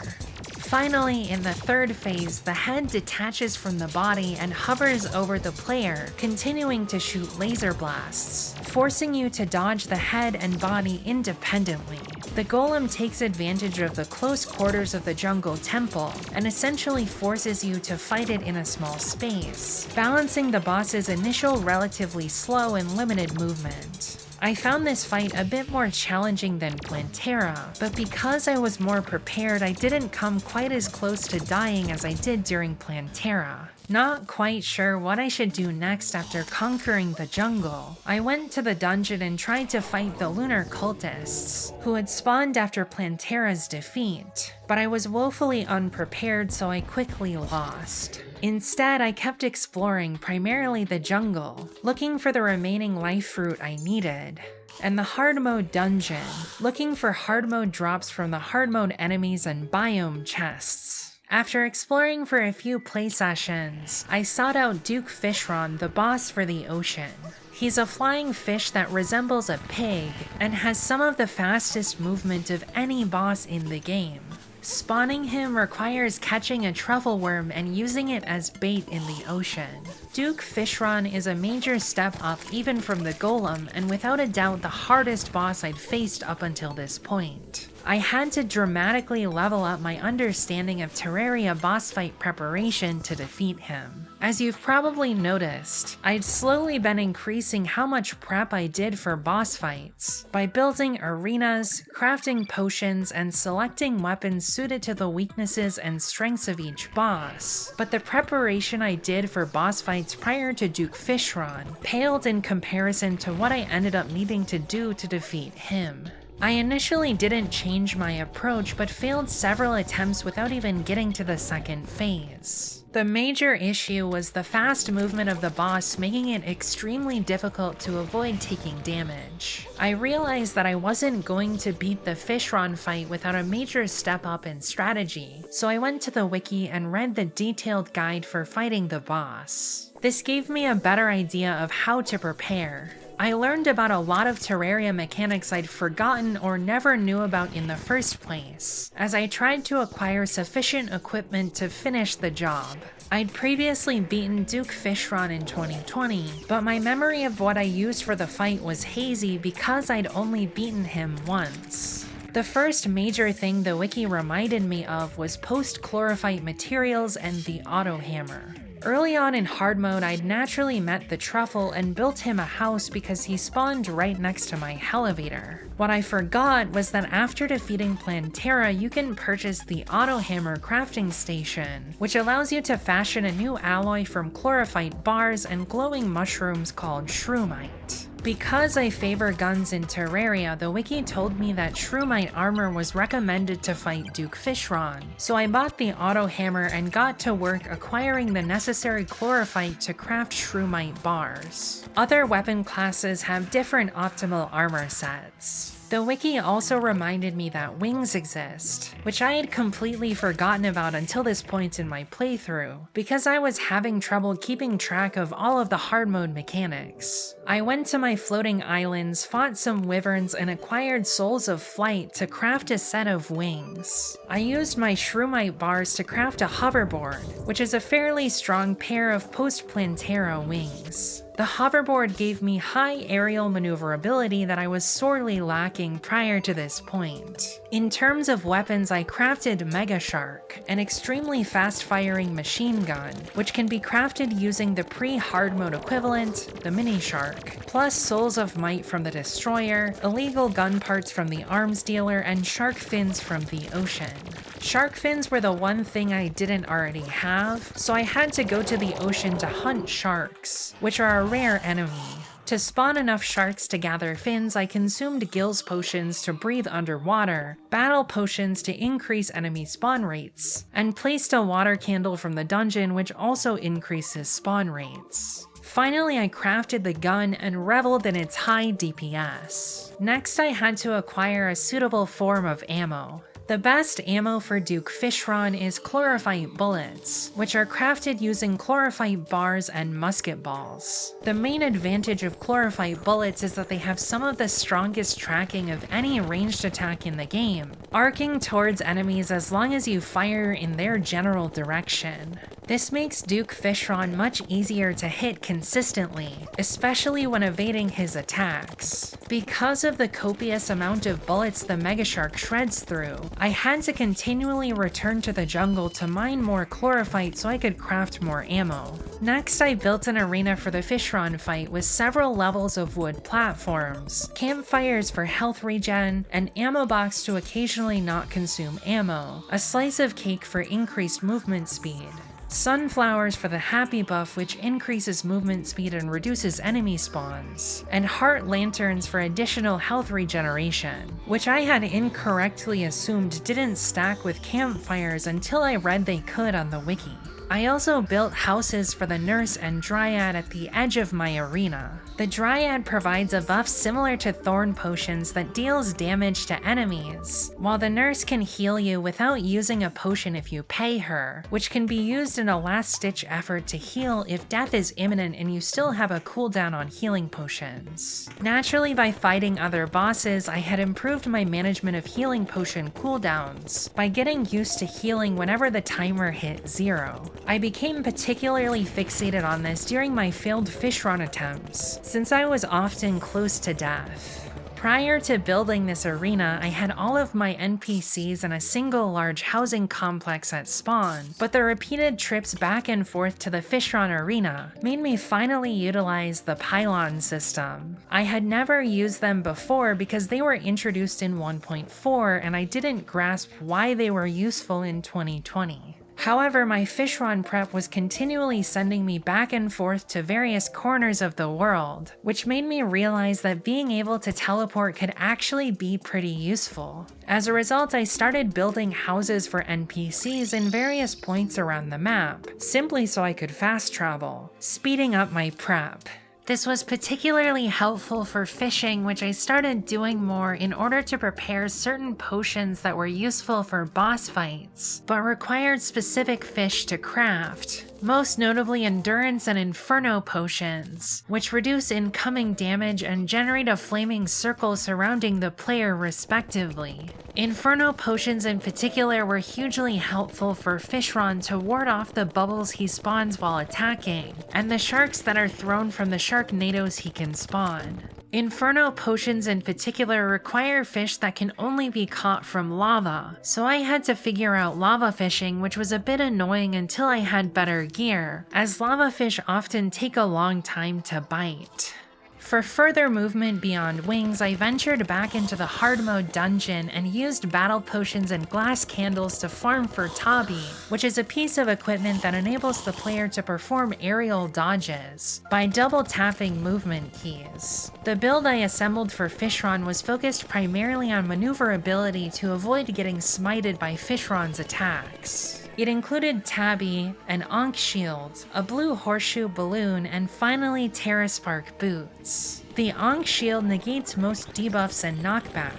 Finally, in the third phase, the head detaches from the body and hovers over the player, continuing to shoot laser blasts, forcing you to dodge the head and body independently. The golem takes advantage of the close quarters of the jungle temple and essentially forces you to fight it in a small space, balancing the boss's initial relatively slow and limited movement. I found this fight a bit more challenging than Plantera, but because I was more prepared, I didn't come quite as close to dying as I did during Plantera. Not quite sure what I should do next after conquering the jungle, I went to the dungeon and tried to fight the Lunar Cultists, who had spawned after Plantera's defeat, but I was woefully unprepared, so I quickly lost. Instead, I kept exploring primarily the jungle, looking for the remaining life fruit I needed, and the Hardmode dungeon, looking for Hardmode drops from the Hardmode enemies and biome chests. After exploring for a few play sessions, I sought out Duke Fishron, the boss for the ocean. He's a flying fish that resembles a pig and has some of the fastest movement of any boss in the game. Spawning him requires catching a truffle worm and using it as bait in the ocean. Duke Fishron is a major step up even from the golem, and without a doubt the hardest boss I'd faced up until this point. I had to dramatically level up my understanding of Terraria boss fight preparation to defeat him. As you've probably noticed, I'd slowly been increasing how much prep I did for boss fights by building arenas, crafting potions, and selecting weapons suited to the weaknesses and strengths of each boss. But the preparation I did for boss fights prior to Duke Fishron paled in comparison to what I ended up needing to do to defeat him. I initially didn't change my approach, but failed several attempts without even getting to the second phase. The major issue was the fast movement of the boss, making it extremely difficult to avoid taking damage. I realized that I wasn't going to beat the Fishron fight without a major step up in strategy, so I went to the wiki and read the detailed guide for fighting the boss. This gave me a better idea of how to prepare. I learned about a lot of Terraria mechanics I'd forgotten or never knew about in the first place, as I tried to acquire sufficient equipment to finish the job. I'd previously beaten Duke Fishron in 2020, but my memory of what I used for the fight was hazy because I'd only beaten him once. The first major thing the wiki reminded me of was post-chlorophyte materials and the auto hammer. Early on in Hardmode, I'd naturally met the Truffle and built him a house because he spawned right next to my Hellevator. What I forgot was that after defeating Plantera, you can purchase the Auto Hammer crafting station, which allows you to fashion a new alloy from chlorophyte bars and glowing mushrooms called shroomite. Because I favor guns in Terraria, the wiki told me that shroomite armor was recommended to fight Duke Fishron, so I bought the auto hammer and got to work acquiring the necessary chlorophyte to craft shroomite bars. Other weapon classes have different optimal armor sets. The wiki also reminded me that wings exist, which I had completely forgotten about until this point in my playthrough, because I was having trouble keeping track of all of the hard mode mechanics. I went to my floating islands, fought some wyverns, and acquired souls of flight to craft a set of wings. I used my shroomite bars to craft a hoverboard, which is a fairly strong pair of post-Plantera wings. The hoverboard gave me high aerial maneuverability that I was sorely lacking prior to this point. In terms of weapons, I crafted Mega Shark, an extremely fast-firing machine gun, which can be crafted using the pre-hard mode equivalent, the Mini Shark, plus Souls of Might from the Destroyer, illegal gun parts from the arms dealer, and shark fins from the ocean. Shark fins were the one thing I didn't already have, so I had to go to the ocean to hunt sharks, which are a rare enemy. To spawn enough sharks to gather fins, I consumed gills potions to breathe underwater, battle potions to increase enemy spawn rates, and placed a water candle from the dungeon which also increases spawn rates. Finally, I crafted the gun and reveled in its high DPS. Next, I had to acquire a suitable form of ammo. The best ammo for Duke Fishron is chlorophyte bullets, which are crafted using chlorophyte bars and musket balls. The main advantage of chlorophyte bullets is that they have some of the strongest tracking of any ranged attack in the game, arcing towards enemies as long as you fire in their general direction. This makes Duke Fishron much easier to hit consistently, especially when evading his attacks. Because of the copious amount of bullets the Mega Shark shreds through, I had to continually return to the jungle to mine more chlorophyte so I could craft more ammo. Next, I built an arena for the Fishron fight with several levels of wood platforms, campfires for health regen, an ammo box to occasionally not consume ammo, a slice of cake for increased movement speed, sunflowers for the happy buff which increases movement speed and reduces enemy spawns, and heart lanterns for additional health regeneration, which I had incorrectly assumed didn't stack with campfires until I read they could on the wiki. I also built houses for the Nurse and Dryad at the edge of my arena. The Dryad provides a buff similar to Thorn Potions that deals damage to enemies, while the Nurse can heal you without using a potion if you pay her, which can be used in a last-ditch effort to heal if death is imminent and you still have a cooldown on healing potions. Naturally, by fighting other bosses, I had improved my management of healing potion cooldowns by getting used to healing whenever the timer hit 0. I became particularly fixated on this during my failed Fishron attempts, since I was often close to death. Prior to building this arena, I had all of my NPCs in a single large housing complex at spawn, but the repeated trips back and forth to the Fishron arena made me finally utilize the pylon system. I had never used them before because they were introduced in 1.4 and I didn't grasp why they were useful in 2020. However, my Fishron prep was continually sending me back and forth to various corners of the world, which made me realize that being able to teleport could actually be pretty useful. As a result, I started building houses for NPCs in various points around the map, simply so I could fast travel, speeding up my prep. This was particularly helpful for fishing, which I started doing more in order to prepare certain potions that were useful for boss fights, but required specific fish to craft. most notably Endurance and Inferno potions, which reduce incoming damage and generate a flaming circle surrounding the player respectively. Inferno potions in particular were hugely helpful for Fishron to ward off the bubbles he spawns while attacking, and the sharks that are thrown from the Sharknadoes he can spawn. Inferno potions in particular require fish that can only be caught from lava, so I had to figure out lava fishing, which was a bit annoying until I had better gear, as lava fish often take a long time to bite. For further movement beyond wings, I ventured back into the Hardmode dungeon and used battle potions and glass candles to farm for Tabi, which is a piece of equipment that enables the player to perform aerial dodges by double tapping movement keys. The build I assembled for Fishron was focused primarily on maneuverability to avoid getting smited by Fishron's attacks. It included Tabby, an Ankh shield, a blue horseshoe balloon, and finally Terraspark boots. The Ankh shield negates most debuffs and knockback.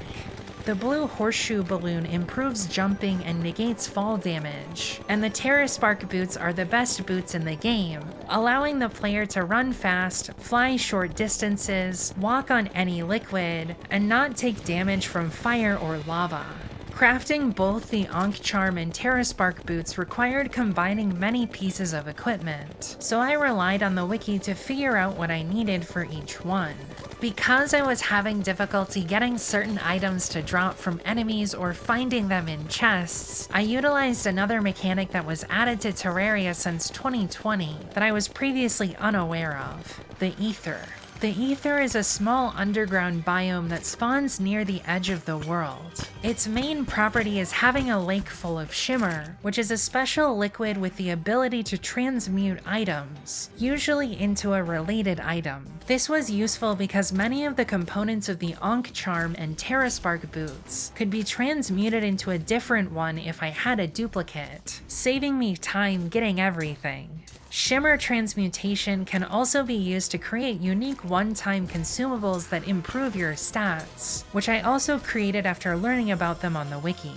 The blue horseshoe balloon improves jumping and negates fall damage, and the Terraspark boots are the best boots in the game, allowing the player to run fast, fly short distances, walk on any liquid, and not take damage from fire or lava. Crafting both the Ankh Charm and Terraspark boots required combining many pieces of equipment, so I relied on the wiki to figure out what I needed for each one. Because I was having difficulty getting certain items to drop from enemies or finding them in chests, I utilized another mechanic that was added to Terraria since 2020 that I was previously unaware of: the Ether. The Ether is a small underground biome that spawns near the edge of the world. Its main property is having a lake full of shimmer, which is a special liquid with the ability to transmute items, usually into a related item. This was useful because many of the components of the Ankh Charm and Terraspark boots could be transmuted into a different one if I had a duplicate, saving me time getting everything. Shimmer transmutation can also be used to create unique one-time consumables that improve your stats, which I also created after learning about them on the wiki.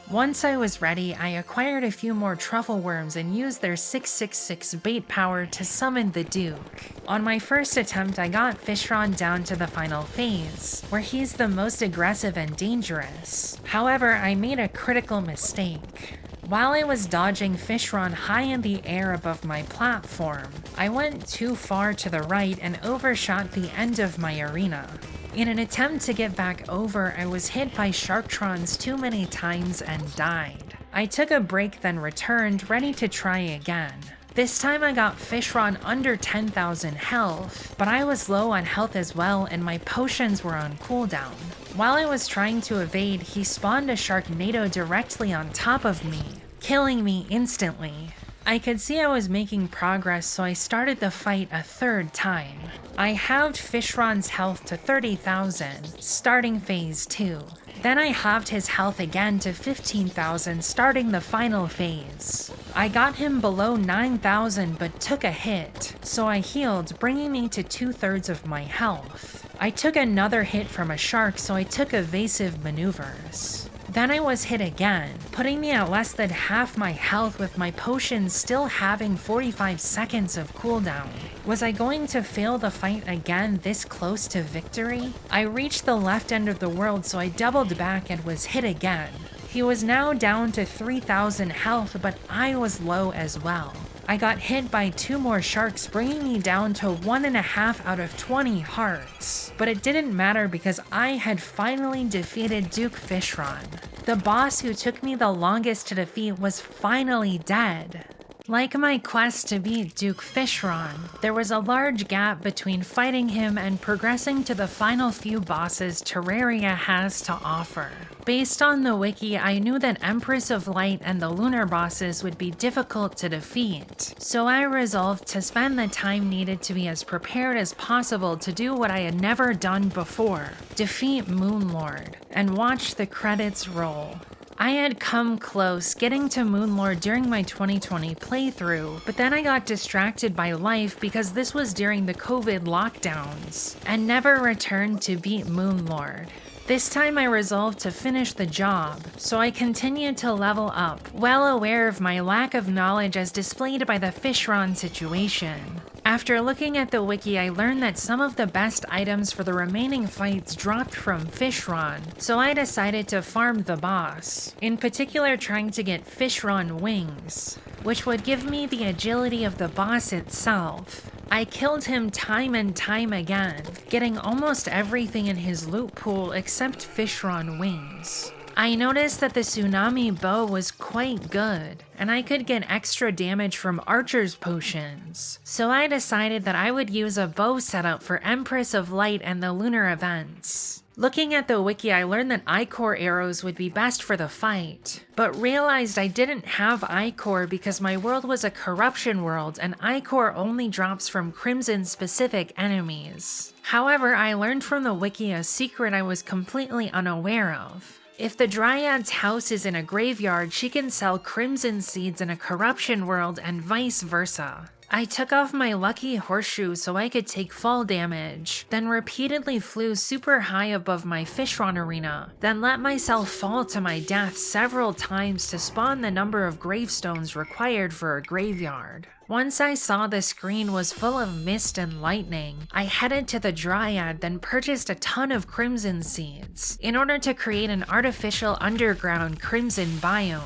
Once I was ready, I acquired a few more truffle worms and used their 666 bait power to summon the Duke. On my first attempt, I got Fishron down to the final phase, where he's the most aggressive and dangerous. However, I made a critical mistake. While I was dodging Fishron high in the air above my platform, I went too far to the right and overshot the end of my arena. In an attempt to get back over, I was hit by Sharktrons too many times and died. I took a break, then returned, ready to try again. This time I got Fishron under 10,000 health, but I was low on health as well and my potions were on cooldown. While I was trying to evade, he spawned a Sharknado directly on top of me, killing me instantly. I could see I was making progress, so I started the fight a third time. I halved Fishron's health to 30,000, starting phase 2. Then I halved his health again to 15,000, starting the final phase. I got him below 9,000 but took a hit, so I healed, bringing me to 2/3 of my health. I took another hit from a shark, so I took evasive maneuvers. Then I was hit again, putting me at less than half my health with my potions still having 45 seconds of cooldown. Was I going to fail the fight again this close to victory? I reached the left end of the world, so I doubled back and was hit again. He was now down to 3,000 health, but I was low as well. I got hit by 2 more sharks, bringing me down to 1.5 out of 20 hearts. But it didn't matter because I had finally defeated Duke Fishron. The boss who took me the longest to defeat was finally dead. Like my quest to beat Duke Fishron, there was a large gap between fighting him and progressing to the final few bosses Terraria has to offer. Based on the wiki, I knew that Empress of Light and the Lunar bosses would be difficult to defeat, so I resolved to spend the time needed to be as prepared as possible to do what I had never done before: defeat Moonlord, and watch the credits roll. I had come close getting to Moonlord during my 2020 playthrough, but then I got distracted by life because this was during the COVID lockdowns, and never returned to beat Moonlord. This time I resolved to finish the job, so I continued to level up, well aware of my lack of knowledge as displayed by the Fishron situation. After looking at the wiki, I learned that some of the best items for the remaining fights dropped from Fishron, so I decided to farm the boss, in particular trying to get Fishron wings, which would give me the agility of the boss itself. I killed him time and time again, getting almost everything in his loot pool except Fishron wings. I noticed that the tsunami bow was quite good, and I could get extra damage from archer's potions, so I decided that I would use a bow setup for Empress of Light and the Lunar events. Looking at the wiki, I learned that Ichor arrows would be best for the fight, but realized I didn't have Ichor because my world was a corruption world and Ichor only drops from Crimson-specific enemies. However, I learned from the wiki a secret I was completely unaware of. If the Dryad's house is in a graveyard, she can sell crimson seeds in a corruption world and vice versa. I took off my lucky horseshoe so I could take fall damage, then repeatedly flew super high above my Fishron arena, then let myself fall to my death several times to spawn the number of gravestones required for a graveyard. Once I saw the screen was full of mist and lightning, I headed to the Dryad, then purchased a ton of crimson seeds in order to create an artificial underground crimson biome.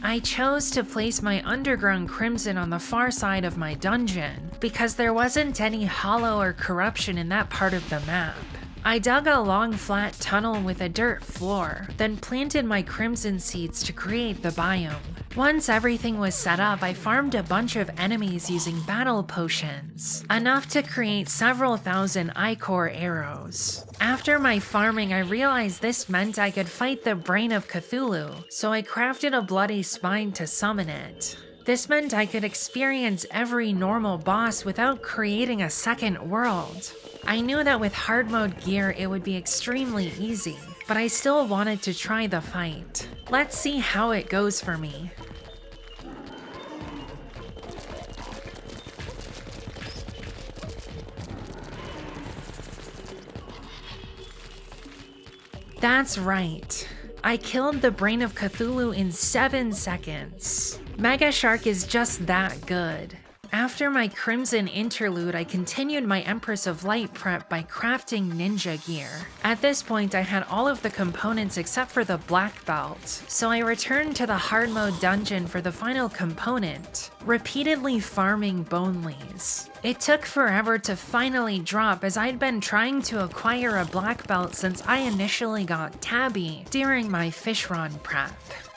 I chose to place my underground crimson on the far side of my dungeon because there wasn't any hollow or corruption in that part of the map. I dug a long flat tunnel with a dirt floor, then planted my crimson seeds to create the biome. Once everything was set up, I farmed a bunch of enemies using battle potions, enough to create several thousand Ichor arrows. After my farming, I realized this meant I could fight the brain of Cthulhu, so I crafted a bloody spine to summon it. This meant I could experience every normal boss without creating a second world. I knew that with hard mode gear it would be extremely easy, but I still wanted to try the fight. Let's see how it goes for me. That's right. I killed the brain of Cthulhu in 7 seconds. Mega Shark is just that good. After my Crimson interlude, I continued my Empress of Light prep by crafting ninja gear. At this point, I had all of the components except for the black belt, so I returned to the hard mode dungeon for the final component, repeatedly farming boneleys. It took forever to finally drop as I'd been trying to acquire a black belt since I initially got Tabby during my Fishron prep.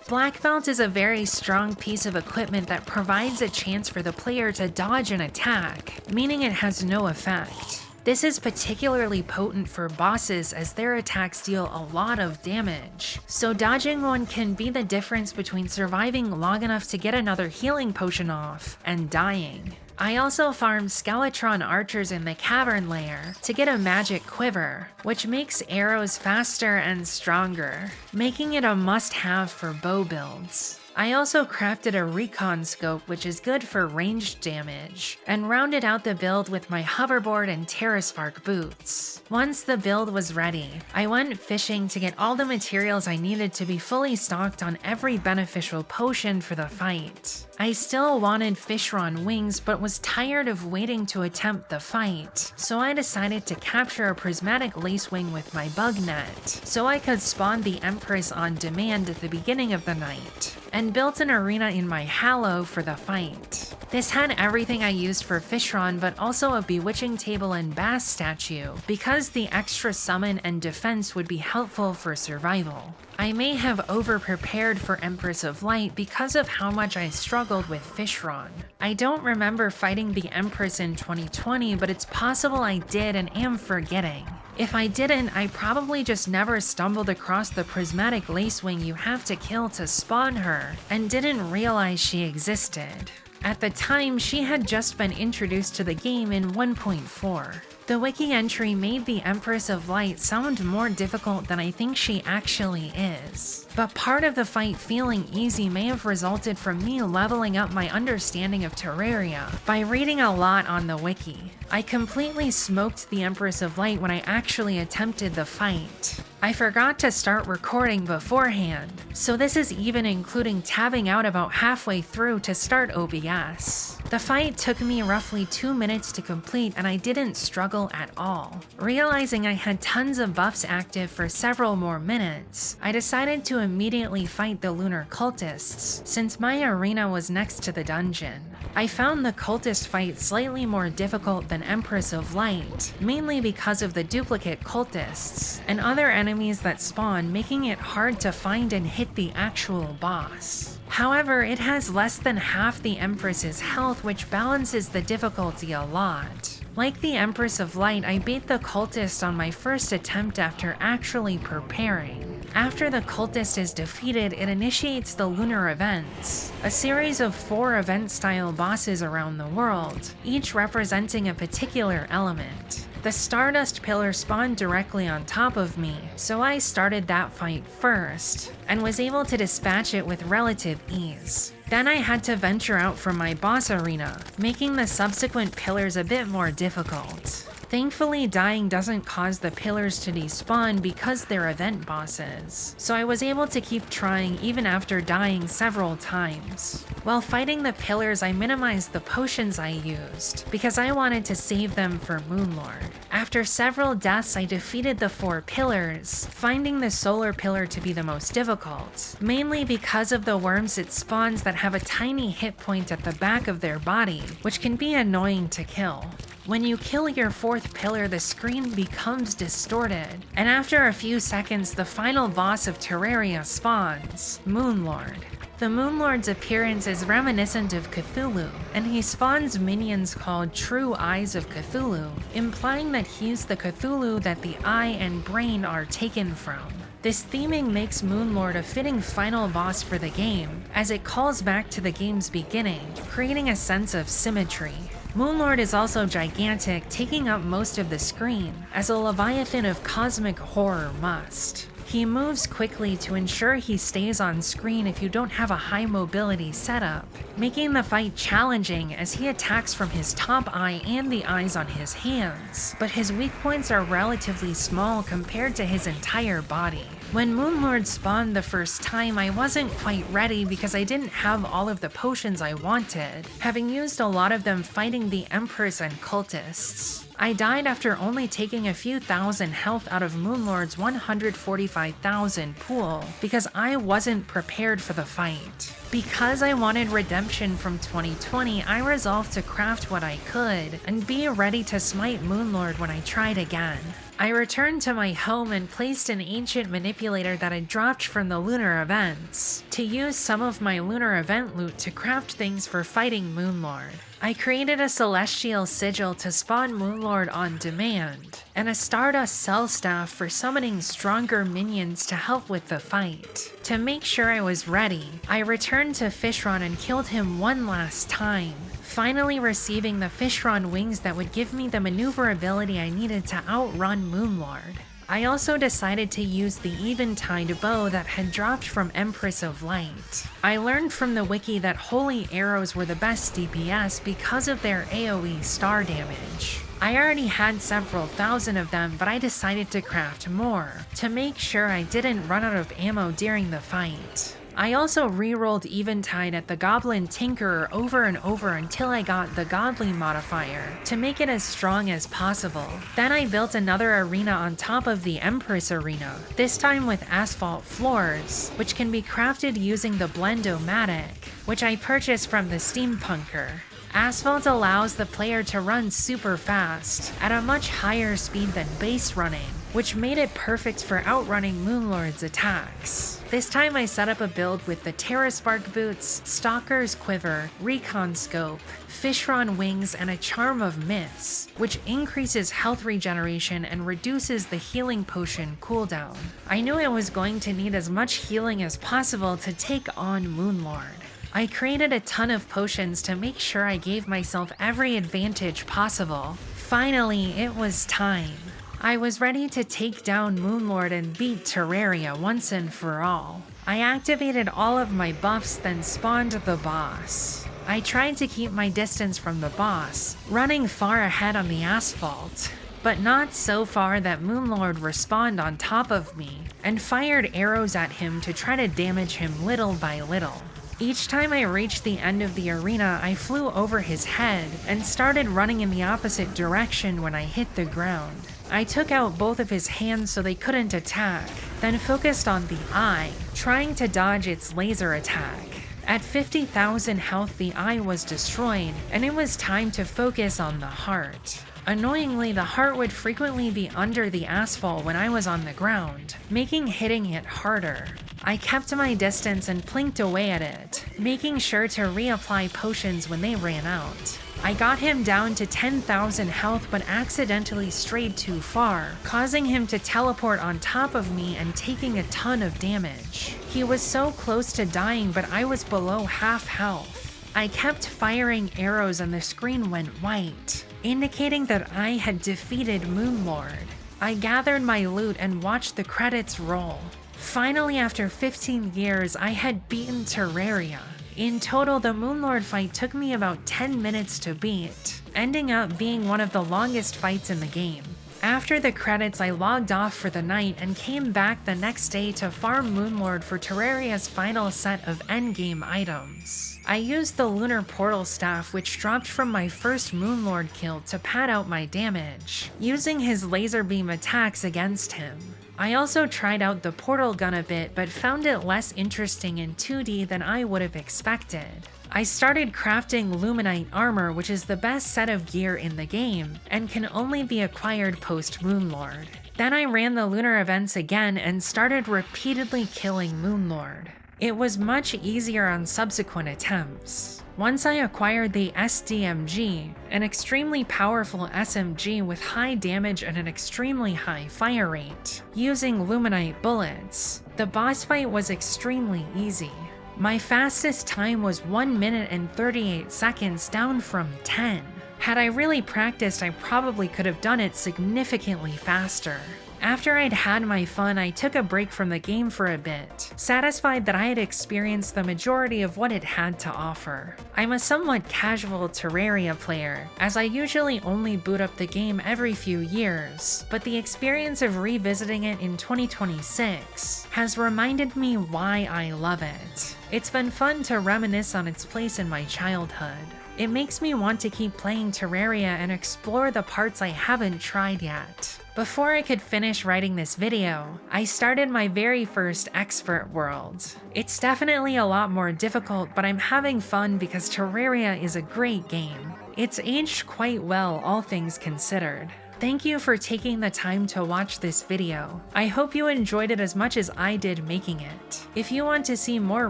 Black Belt is a very strong piece of equipment that provides a chance for the player to dodge an attack, meaning it has no effect. This is particularly potent for bosses as their attacks deal a lot of damage, so dodging one can be the difference between surviving long enough to get another healing potion off and dying. I also farmed Skeletron archers in the cavern layer to get a magic quiver, which makes arrows faster and stronger, making it a must-have for bow builds. I also crafted a recon scope, which is good for ranged damage, and rounded out the build with my hoverboard and Terraspark boots. Once the build was ready, I went fishing to get all the materials I needed to be fully stocked on every beneficial potion for the fight. I still wanted Fishron wings, but was tired of waiting to attempt the fight, so I decided to capture a prismatic lacewing with my bug net, so I could spawn the Empress on demand at the beginning of the night, and built an arena in my Hallow for the fight. This had everything I used for Fishron, but also a bewitching table and bass statue, because the extra summon and defense would be helpful for survival. I may have over-prepared for Empress of Light because of how much I struggled with Fishron. I don't remember fighting the Empress in 2020, but it's possible I did and am forgetting. If I didn't, I probably just never stumbled across the prismatic lacewing you have to kill to spawn her, and didn't realize she existed. At the time, she had just been introduced to the game in 1.4. The wiki entry made the Empress of Light sound more difficult than I think she actually is. But part of the fight feeling easy may have resulted from me leveling up my understanding of Terraria by reading a lot on the wiki. I completely smoked the Empress of Light when I actually attempted the fight. I forgot to start recording beforehand, so this is even including tabbing out about halfway through to start OBS. The fight took me roughly 2 minutes to complete and I didn't struggle at all. Realizing I had tons of buffs active for several more minutes, I decided to immediately fight the Lunar Cultists, since my arena was next to the dungeon. I found the cultist fight slightly more difficult than Empress of Light, mainly because of the duplicate cultists and other enemies that spawn, making it hard to find and hit the actual boss. However, it has less than half the Empress's health, which balances the difficulty a lot. Like the Empress of Light, I beat the cultist on my first attempt after actually preparing. After the cultist is defeated, it initiates the Lunar events, a series of 4 event-style bosses around the world, each representing a particular element. The Stardust Pillar spawned directly on top of me, so I started that fight first, and was able to dispatch it with relative ease. Then I had to venture out from my boss arena, making the subsequent pillars a bit more difficult. Thankfully, dying doesn't cause the pillars to despawn because they're event bosses, so I was able to keep trying even after dying several times. While fighting the pillars, I minimized the potions I used, because I wanted to save them for Moonlord. After several deaths, I defeated the 4 pillars, finding the solar pillar to be the most difficult, mainly because of the worms it spawns that have a tiny hit point at the back of their body, which can be annoying to kill. When you kill your 4th pillar, the screen becomes distorted, and after a few seconds, the final boss of Terraria spawns, Moonlord. The Moonlord's appearance is reminiscent of Cthulhu, and he spawns minions called True Eyes of Cthulhu, implying that he's the Cthulhu that the eye and brain are taken from. This theming makes Moonlord a fitting final boss for the game, as it calls back to the game's beginning, creating a sense of symmetry. Moonlord is also gigantic, taking up most of the screen, as a leviathan of cosmic horror must. He moves quickly to ensure he stays on screen if you don't have a high mobility setup, making the fight challenging as he attacks from his top eye and the eyes on his hands, but his weak points are relatively small compared to his entire body. When Moonlord spawned the first time, I wasn't quite ready because I didn't have all of the potions I wanted, having used a lot of them fighting the Empress and Cultists. I died after only taking a few thousand health out of Moonlord's 145,000 pool because I wasn't prepared for the fight. Because I wanted redemption from 2020, I resolved to craft what I could and be ready to smite Moonlord when I tried again. I returned to my home and placed an ancient manipulator that I dropped from the Lunar events to use some of my Lunar event loot to craft things for fighting Moonlord. I created a Celestial Sigil to spawn Moonlord on demand, and a Stardust Cell Staff for summoning stronger minions to help with the fight. To make sure I was ready, I returned to Fishron and killed him one last time, finally receiving the Fishron wings that would give me the maneuverability I needed to outrun Moonlord. I also decided to use the Eventide bow that had dropped from Empress of Light. I learned from the wiki that holy arrows were the best DPS because of their AoE star damage. I already had several thousand of them, but I decided to craft more, to make sure I didn't run out of ammo during the fight. I also rerolled Eventide at the Goblin Tinkerer over and over until I got the Godly modifier to make it as strong as possible. Then I built another arena on top of the Empress arena, this time with asphalt floors, which can be crafted using the Blend-O-Matic, which I purchased from the Steampunker. Asphalt allows the player to run super fast, at a much higher speed than base running, which made it perfect for outrunning Moonlord's attacks. This time I set up a build with the Terraspark boots, Stalker's quiver, Recon scope, Fishron wings, and a Charm of Myths, which increases health regeneration and reduces the healing potion cooldown. I knew I was going to need as much healing as possible to take on Moonlord. I created a ton of potions to make sure I gave myself every advantage possible. Finally, it was time. I was ready to take down Moonlord and beat Terraria once and for all. I activated all of my buffs, then spawned the boss. I tried to keep my distance from the boss, running far ahead on the asphalt, but not so far that Moonlord respawned on top of me and fired arrows at him to try to damage him little by little. Each time I reached the end of the arena, I flew over his head and started running in the opposite direction when I hit the ground. I took out both of his hands so they couldn't attack, then focused on the eye, trying to dodge its laser attack. At 50,000 health, the eye was destroyed, and it was time to focus on the heart. Annoyingly, the heart would frequently be under the asphalt when I was on the ground, making hitting it harder. I kept my distance and plinked away at it, making sure to reapply potions when they ran out. I got him down to 10,000 health but accidentally strayed too far, causing him to teleport on top of me and taking a ton of damage. He was so close to dying, but I was below half health. I kept firing arrows and the screen went white, indicating that I had defeated Moonlord. I gathered my loot and watched the credits roll. Finally, after 15 years, I had beaten Terraria. In total, the Moonlord fight took me about 10 minutes to beat, ending up being one of the longest fights in the game. After the credits, I logged off for the night and came back the next day to farm Moonlord for Terraria's final set of endgame items. I used the Lunar portal staff, which dropped from my first Moonlord kill, to pad out my damage, using his laser beam attacks against him. I also tried out the portal gun a bit, but found it less interesting in 2D than I would have expected. I started crafting Luminite armor, which is the best set of gear in the game, and can only be acquired post-Moonlord. Then I ran the Lunar events again and started repeatedly killing Moonlord. It was much easier on subsequent attempts. Once I acquired the SDMG, an extremely powerful SMG with high damage and an extremely high fire rate, using Luminite bullets, the boss fight was extremely easy. My fastest time was 1 minute and 38 seconds, down from 10. Had I really practiced, I probably could have done it significantly faster. After I'd had my fun, I took a break from the game for a bit, satisfied that I had experienced the majority of what it had to offer. I'm a somewhat casual Terraria player, as I usually only boot up the game every few years, but the experience of revisiting it in 2026 has reminded me why I love it. It's been fun to reminisce on its place in my childhood. It makes me want to keep playing Terraria and explore the parts I haven't tried yet. Before I could finish writing this video, I started my very first expert world. It's definitely a lot more difficult, but I'm having fun because Terraria is a great game. It's aged quite well, all things considered. Thank you for taking the time to watch this video. I hope you enjoyed it as much as I did making it. If you want to see more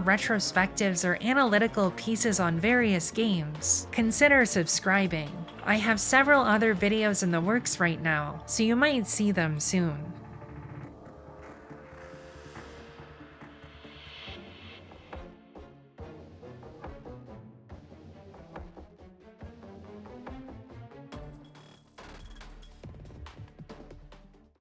retrospectives or analytical pieces on various games, consider subscribing. I have several other videos in the works right now, so you might see them soon.